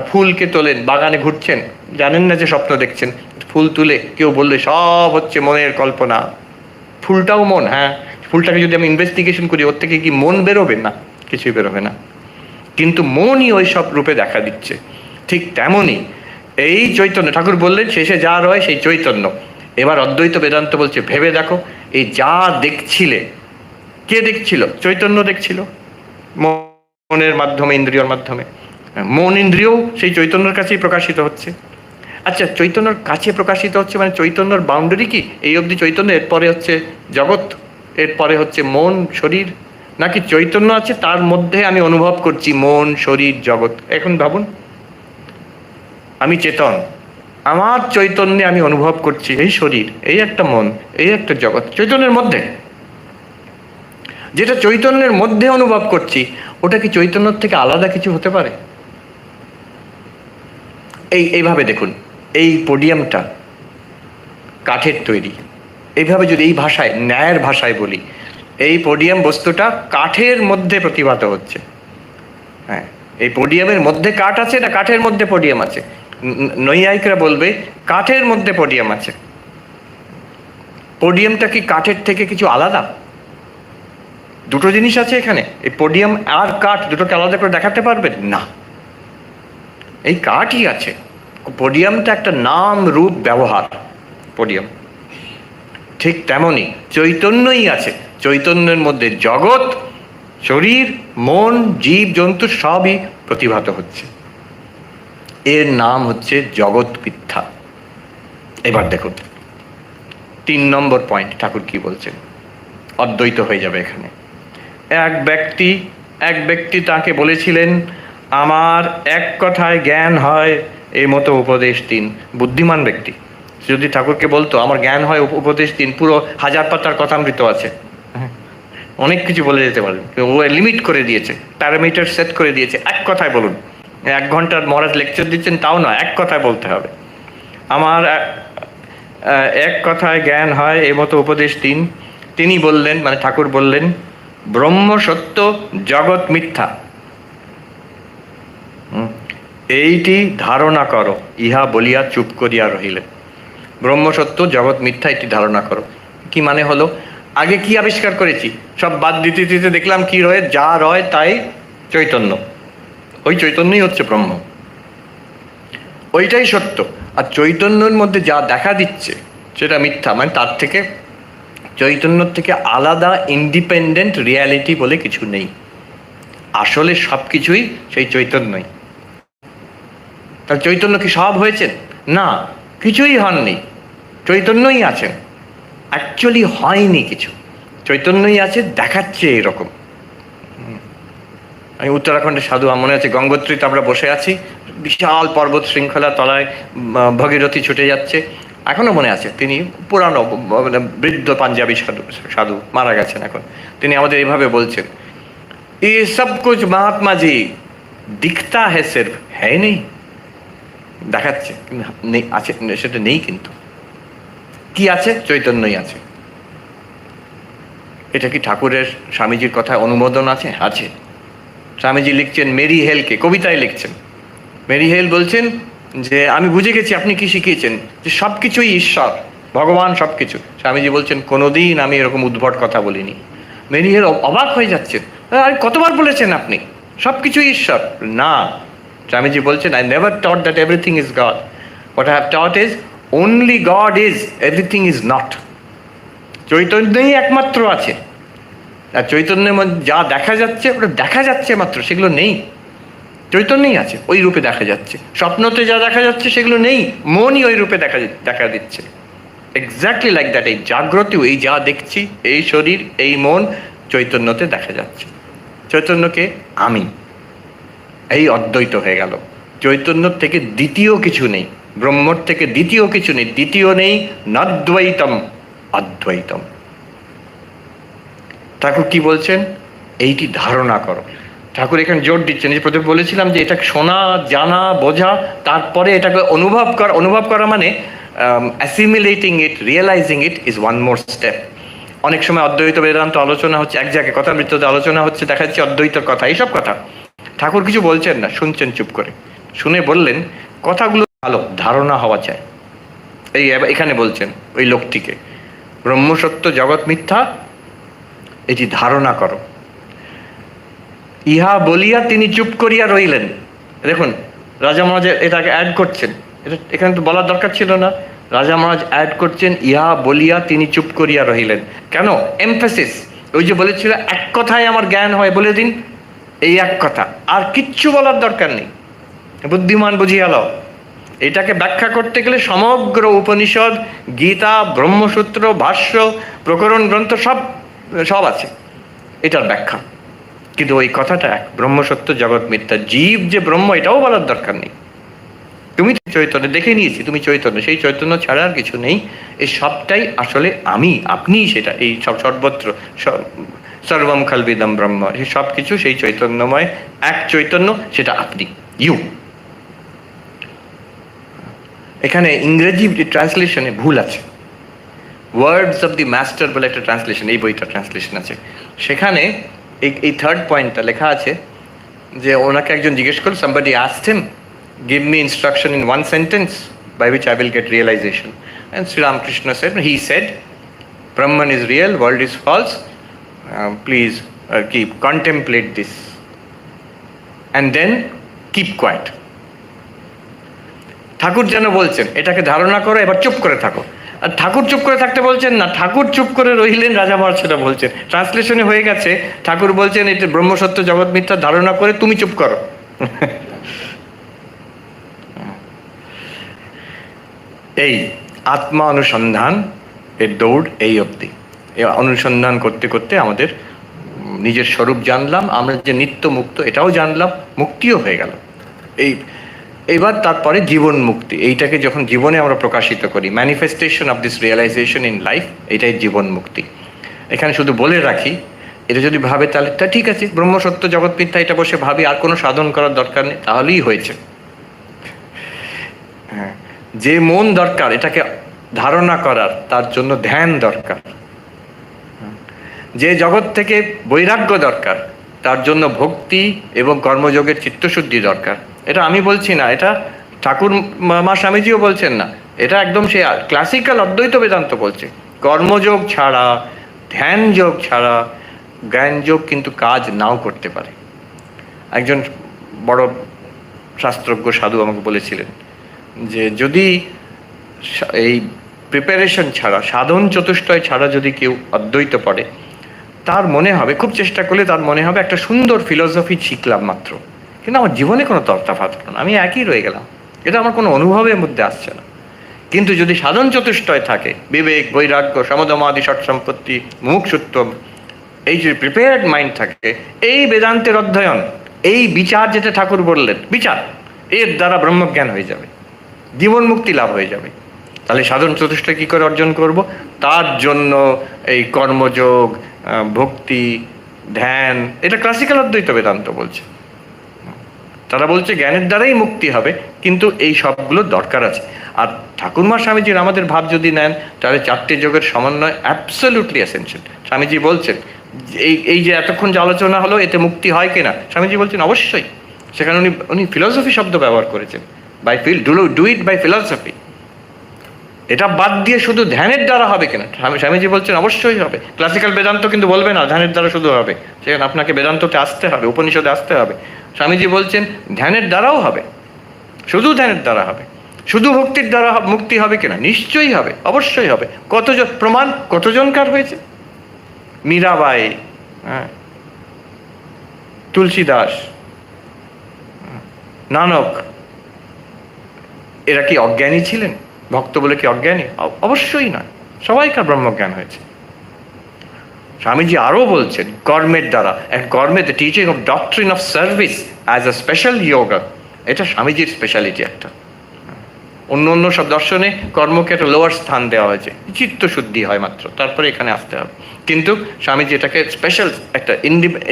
ফুলকে তোলেন, বাগানে ঘুরছেন, জানেন না যে স্বপ্ন দেখছেন, ফুল তুলে কেউ বললে সব হচ্ছে মনের কল্পনা, ফুলটাও মন। হ্যাঁ, ফুলটাকে যদি আমি ইনভেস্টিগেশন করি, ওর থেকে কি মন বেরোবে? না, কিছুই বেরোবে না। কিন্তু মনই ওই সব রূপে দেখা দিচ্ছে। ঠিক তেমনই এই চৈতন্য, ঠাকুর বললেন শেষে যা রয় সেই চৈতন্য। এবার অদ্বৈত বেদান্ত বলছে ভেবে দেখো, এই যা দেখছিলে, কে দেখছিল? চৈতন্য দেখছিল মনের মাধ্যমে, ইন্দ্রিয়র মাধ্যমে। মন ইন্দ্রিয়ও সেই চৈতন্যের কাছেই প্রকাশিত হচ্ছে। আচ্ছা, চৈতন্যর কাছে প্রকাশিত হচ্ছে মানে চৈতন্যর বাউন্ডারি কি? এই অবধি চৈতন্য, এরপরে হচ্ছে জগৎ, এরপরে হচ্ছে মন শরীর, নাকি চৈতন্য আছে তার মধ্যে আমি অনুভব করছি মন শরীর জগৎ? এখন ভাবুন, আমি চেতন, আমার চৈতন্যে আমি অনুভব করছি এই শরীর, এই একটা মন, এই একটা জগৎ চৈতন্যের মধ্যে। যেটা চৈতন্যের মধ্যে অনুভব করছি ওটা কি চৈতন্যর থেকে আলাদা কিছু হতে পারে? এইভাবে দেখুন, এই পোডিয়ামটা কাঠের তৈরি। এইভাবে যদি এই ভাষায়, ন্যায়ের ভাষায় বলি, এই পোডিয়াম বস্তুটা কাঠের মধ্যে প্রতিভাত হচ্ছে। হ্যাঁ, এই পোডিয়ামের মধ্যে কাঠ আছে না কাঠের মধ্যে পোডিয়াম আছে? নৈয়ায়িকরা বলবে কাঠের মধ্যে পোডিয়াম আছে। পোডিয়ামটা কি কাঠের থেকে কিছু আলাদা? দুটো জিনিস আছে এখানে। এই পোডিয়াম আর কাঠ দুটোকে আলাদা করে দেখাতে পারবেন না, এই কাঠই আছে। পোডিয়ামটা একটা নাম রূপ ব্যবহার, পোডিয়াম। ঠিক তেমনই চৈতন্যই আছে, চৈতন্যের মধ্যে জগৎ, শরীর, মন, জীব জন্তু সবই প্রতিভাত হচ্ছে। এর নাম হচ্ছে জগৎ মিথ্যা। এবার দেখুন 3 নম্বর পয়েন্ট, ঠাকুর কি বলছেন? অদ্বৈত হয়ে যাবে এখানে। এক ব্যক্তি তাকে বলেছিলেন, আমার এক কথায় জ্ঞান হয় এই মতো উপদেশ দিন। বুদ্ধিমান ব্যক্তি যদি ঠাকুরকে বলতো আমার জ্ঞান হয় উপদেশ দিন, পুরো 1000 পাতার কথামৃত আছে, অনেক কিছু বলে যেতে পারেন। ও লিমিট করে দিয়েছে, প্যারামিটার সেট করে দিয়েছে, এক কথায় বলুন। 1 ঘন্টার মহারাজ লেকচার দিচ্ছেন, তাও না, এক কথায় বলতে হবে। আমার এক কথায় জ্ঞান হয় এই মতো উপদেশ দিন। তিনি বললেন, মানে ঠাকুর বললেন, ব্রহ্ম সত্য, জগৎ মিথ্যা, এইটি ধারণা করো। ইহা বলিয়া চুপ করিয়া রহিলেন। ব্রহ্ম সত্য, জগৎ মিথ্যা, এটি ধারণা করো। কি মানে হলো? আগে কি আবিষ্কার করেছি? সব বাদ দিতে দিতে দেখলাম কি রয়ে, যা রয় তাই চৈতন্য। ওই চৈতন্যই হচ্ছে ব্রহ্ম, ওইটাই সত্য। আর চৈতন্যের মধ্যে যা দেখা দিচ্ছে সেটা মিথ্যা। মানে তার থেকে, চৈতন্যর থেকে আলাদা ইন্ডিপেন্ডেন্ট রিয়ালিটি বলে কিছু নেই। আসলে সব কিছুই সেই চৈতন্যই। তার চৈতন্য কি সব হয়েছেন? না, কিছুই হননি, চৈতন্যই আছেন। অ্যাকচুয়ালি হয়নি কিছু, চৈতন্যই আছে, দেখাচ্ছে এরকম। আমি উত্তরাখণ্ডের সাধু, মনে আছে গঙ্গোত্রীতে আমরা বসে আছি, বিশাল পর্বত শৃঙ্খলা তলায় ভগীরথী ছুটে যাচ্ছে। এখনো মনে আছে, তিনি পুরানো বৃদ্ধ পাঞ্জাবি সাধু, মারা গেছেন এখন। তিনি আমাদের এইভাবে বলছেন, এ সব কুছ মহাত্মা জি দিখতা হ্যায় সির্ফ, হ্যায় নেই। দেখাচ্ছে কিন্তু নেই, আছে সেটা নেই। কিন্তু কি আছে? চৈতন্যই আছে। এটা কি ঠাকুরের, স্বামীজির কথায় অনুমোদন আছে? আছে। স্বামীজি লিখছেন মেরি হেলকে, কবিতায় লিখছেন। মেরি হেল বলছেন যে আমি বুঝে গেছি আপনি কি শিখিয়েছেন, যে সব কিছুই ঈশ্বর, ভগবান সব কিছু। স্বামীজি বলছেন কোনোদিন আমি এরকম উদ্ভট কথা বলিনি। মেরি হেল অবাক হয়ে যাচ্ছেন, আরে কতবার বলেছেন আপনি সব কিছুই ঈশ্বর? না, স্বামীজি বলছেন, I never taught that everything is God. What I have taught is only God is, everything is not. চৈতন্যই একমাত্র আছে। আর চৈতন্যের মধ্যে যা দেখা যাচ্ছে ওটা দেখা যাচ্ছে মাত্র, সেগুলো নেই। চৈতন্যই আছে, ওই রূপে দেখা যাচ্ছে। স্বপ্নতে যা দেখা যাচ্ছে সেগুলো নেই, মনই ওই রূপে দেখা দিচ্ছে। Exactly like that. এই জাগ্রতেও এই যা দেখছি, এই শরীর, এই মন, চৈতন্যতে দেখা যাচ্ছে। চৈতন্যকে আমি, এই অদ্বৈত হয়ে গেল। চৈতন্যর থেকে দ্বিতীয় কিছু নেই, ব্রহ্মর থেকে দ্বিতীয় কিছু নেই। দ্বিতীয় নেই, নদ্বৈতম, অদ্বৈতম। ঠাকুর কি বলছেন? এইটি ধারণা করো। ঠাকুর এখানে জোর দিচ্ছেন, যে প্রথমে বলেছিলাম যে এটা শোনা, জানা, বোঝা, তারপরে এটাকে অনুভব করা মানে assimilating it, realizing it is one more step. অনেক সময় অদ্বৈত বেদান্ত আলোচনা হচ্ছে, এক জায়গায় কথামৃততে আলোচনা হচ্ছে, দেখা যাচ্ছে অদ্বৈতর কথা, এইসব কথা। ঠাকুর কিছু বলছেন না, শুনছেন চুপ করে। শুনে বললেন কথাগুলো ভালো ধারণা হওয়া চাই। এই এখানে বলছেন ওই লোকটিকে, ব্রহ্মসত্য, জগৎ মিথ্যা, এটি ধারণা করো। ইহা বলিয়া তিনি চুপ করিয়া রইলেন। দেখুন, রাজা মহারাজ এটাকে অ্যাড করছেন, এটা এখানে তো বলার দরকার ছিল না। রাজা মহারাজ অ্যাড করছেন, ইহা বলিয়া তিনি চুপ করিয়া রহিলেন। কেন? এমফেসিস। ওই যে বলেছিল এক কথায় আমার জ্ঞান হয়, বলে দিন, এই এক কথা, আর কিচ্ছু বলার দরকার নেই, বুদ্ধিমান বুঝিয়া লও। এটাকে ব্যাখ্যা করতে গেলে সমগ্র উপনিষদ, গীতা, ব্রহ্মসূত্র, ভাষ্য, প্রকরণ গ্রন্থ সব সব আছে এটার ব্যাখ্যা। কিন্তু ওই কথাটা এক, ব্রহ্মসত্য জগৎ মিথ্যা, জীব যে ব্রহ্ম এটাও বলার দরকার নেই। তুমি চৈতন্য, দেখে নিয়েছি তুমি চৈতন্য, সেই চৈতন্য ছাড়া আর কিছু নেই। এই সবটাই আসলে আমি, আপনিই সেটা, এই সব সর্বত্র সর্বম খালবিদম ব্রহ্ম, সেই সব কিছু সেই চৈতন্যময় এক চৈতন্য, সেটা আপনি, ইউ। এখানে ইংরেজি ট্রান্সলেশনে ভুল আছে। ওয়ার্ডস অফ দি মাস্টার বলে একটা ট্রান্সলেশন, এই বইটা ট্রান্সলেশন আছে, সেখানে এই থার্ড পয়েন্টটা লেখা আছে যে ওনাকে একজন জিজ্ঞেস করল, somebody asked him, give me instruction in one sentence by which I will get realization. And Sri Ramakrishna said, he said, Brahman is real, world is false, please keep contemplate this and then keep quiet. ঠাকুর যেন বলছেন এটাকে ধারণা করো, এবার চুপ করে থাকো। আর ঠাকুর চুপ করে থাকতে বলছেন না, ঠাকুর চুপ করে রইলেন, রাজা মহারাজ সেটা বলছেন। ট্রান্সলেশনে হয়ে গেছে, ঠাকুর বলছেন এটা ব্রহ্মসত্য জগৎ মিথ্যা ধারণা করে তুমি চুপ করো। এই আত্মা অনুসন্ধান এর দৌড় এই অবধি। এই অনুসন্ধান করতে করতে আমাদের নিজের স্বরূপ জানলাম, আমরা যে নিত্য মুক্ত এটাও জানলাম, মুক্তিও হয়ে গেল। এইবার তারপরে জীবন মুক্তি, এইটাকে যখন জীবনে আমরা প্রকাশিত করি, manifestation of this realisation in life, এটাই জীবন মুক্তি। এখানে শুধু বলে রাখি, এটা যদি ভাবে তাহলে তা ঠিক আছে, ব্রহ্মসত্য জগৎ মিথ্যা এটা বসে ভাবি, আর কোনো সাধন করার দরকার নেই, তাহলেই হয়েছে। হ্যাঁ, যে মন দরকার এটাকে ধারণা করার, তার জন্য ধ্যান দরকার। যে জগৎ থেকে বৈরাগ্য দরকার, তার জন্য ভক্তি এবং কর্মযোগের চিত্তশুদ্ধি দরকার। এটা আমি বলছি না, এটা ঠাকুর মা স্বামীজিও বলছেন না, এটা একদম সে ক্লাসিক্যাল অদ্বৈত বেদান্ত বলছে। কর্মযোগ ছাড়া, ধ্যান যোগ ছাড়া জ্ঞানযোগ কিন্তু কাজ নাও করতে পারে। একজন বড় শাস্ত্রজ্ঞ সাধু আমাকে বলেছিলেন যে যদি এই প্রিপারেশন ছাড়া, সাধন চতুষ্টয় ছাড়া যদি কেউ অদ্বৈত পড়ে, তার মনে হবে, খুব চেষ্টা করলে তার মনে হবে একটা সুন্দর ফিলোসফি শিখলাম মাত্র, কিন্তু আমার জীবনে কোনো তর্তাফাত হলো না, আমি একই রয়ে গেলাম, এটা আমার কোনো অনুভবের মধ্যে আসছে না। কিন্তু যদি সাধন চতুষ্টয় থাকে, বিবেক, বৈরাগ্য, সমদমাদি ষট সম্পত্তি, মুমুক্ষুত্ব, এই যে প্রিপেয়ার্ড মাইন্ড থাকে, এই বেদান্তের অধ্যয়ন, এই বিচার, যেটা ঠাকুর বললেন বিচার, এর দ্বারা ব্রহ্মজ্ঞান হয়ে যাবে, জীবন মুক্তি লাভ হয়ে যাবে। তাহলে সাধন চতুষ্টয় কী করে অর্জন করব? তার জন্য এই কর্মযোগ, ভক্তি, ধ্যান, এটা ক্লাসিক্যাল অদ্বৈত বেদান্ত বলছে। তারা বলছে জ্ঞানের দ্বারাই মুক্তি হবে, কিন্তু এই সবগুলো দরকার আছে। আর ঠাকুরমা স্বামীজির আমাদের ভাব যদি নেন, তাহলে চারটে যোগের সমন্বয় অ্যাবসলিউটলি এসেনশিয়াল। স্বামীজি বলছেন এই যে এতক্ষণ যে আলোচনা হলো, এতে মুক্তি হয় কিনা, স্বামীজি বলছেন অবশ্যই। সেখানে উনি ফিলসফি শব্দ ব্যবহার করেছেন, ডু ইট বাই ফিলসফি। এটা বাদ দিয়ে শুধু ধ্যানের দ্বারা হবে কিনা, স্বামীজি বলছেন অবশ্যই হবে। ক্লাসিক্যাল বেদান্ত কিন্তু বলবে না ধ্যানের দ্বারা শুধু হবে, সেখানে আপনাকে বেদান্ততে আসতে হবে, উপনিষদে আসতে হবে। স্বামীজি বলছেন ধ্যানের দ্বারাও হবে, শুধু ধ্যানের দ্বারা হবে। শুধু ভক্তির দ্বারা মুক্তি হবে কিনা, নিশ্চয়ই হবে, অবশ্যই হবে। কতজন প্রমাণ, কতজনকার হয়েছে? মীরাবাই, হ্যাঁ, তুলসীদাস, নানক, এরা কি অজ্ঞানী ছিলেন? ভক্ত বলে কি অজ্ঞানী? অবশ্যই নয়, সবাইকার ব্রহ্মজ্ঞান হয়েছে। স্বামীজি আরও বলছেন কর্মের দ্বারা, কর্মে the teaching of doctrine of service as a special yoga, এটা স্বামীজির স্পেশালিটি একটা। অন্য অন্য সব দর্শনে কর্মকে একটা লোয়ার স্থান দেওয়া হয়েছে, চিত্তশুদ্ধি হয় মাত্র, তারপরে এখানে আসতে হবে। কিন্তু স্বামীজি এটাকে স্পেশাল একটা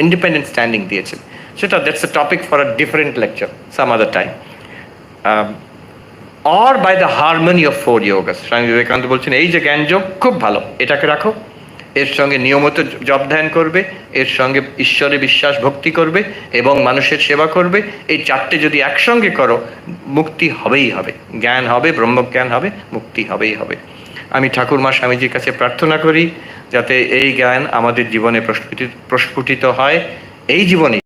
ইন্ডিপেন্ডেন্ট স্ট্যান্ডিং দিয়েছেন। সেটা that's a topic for a different lecture some other time. or by the harmony of four yogas. Swami Vivekananda বলছেন এই যে জ্ঞান যোগ খুব ভালো, এটাকে রাখো, এর সঙ্গে নিয়মিত জপ ধ্যান করবে, এর সঙ্গে ঈশ্বরে বিশ্বাস ভক্তি করবে এবং মানুষের সেবা করবে। এই চারটে যদি একসঙ্গে করো, মুক্তি হবেই হবে, জ্ঞান হবে, ব্রহ্মজ্ঞান হবে, মুক্তি হবেই হবে। আমি ঠাকুরমা স্বামীজির কাছে প্রার্থনা করি যাতে এই জ্ঞান আমাদের জীবনে প্রস্ফুটিত হয়, এই জীবনে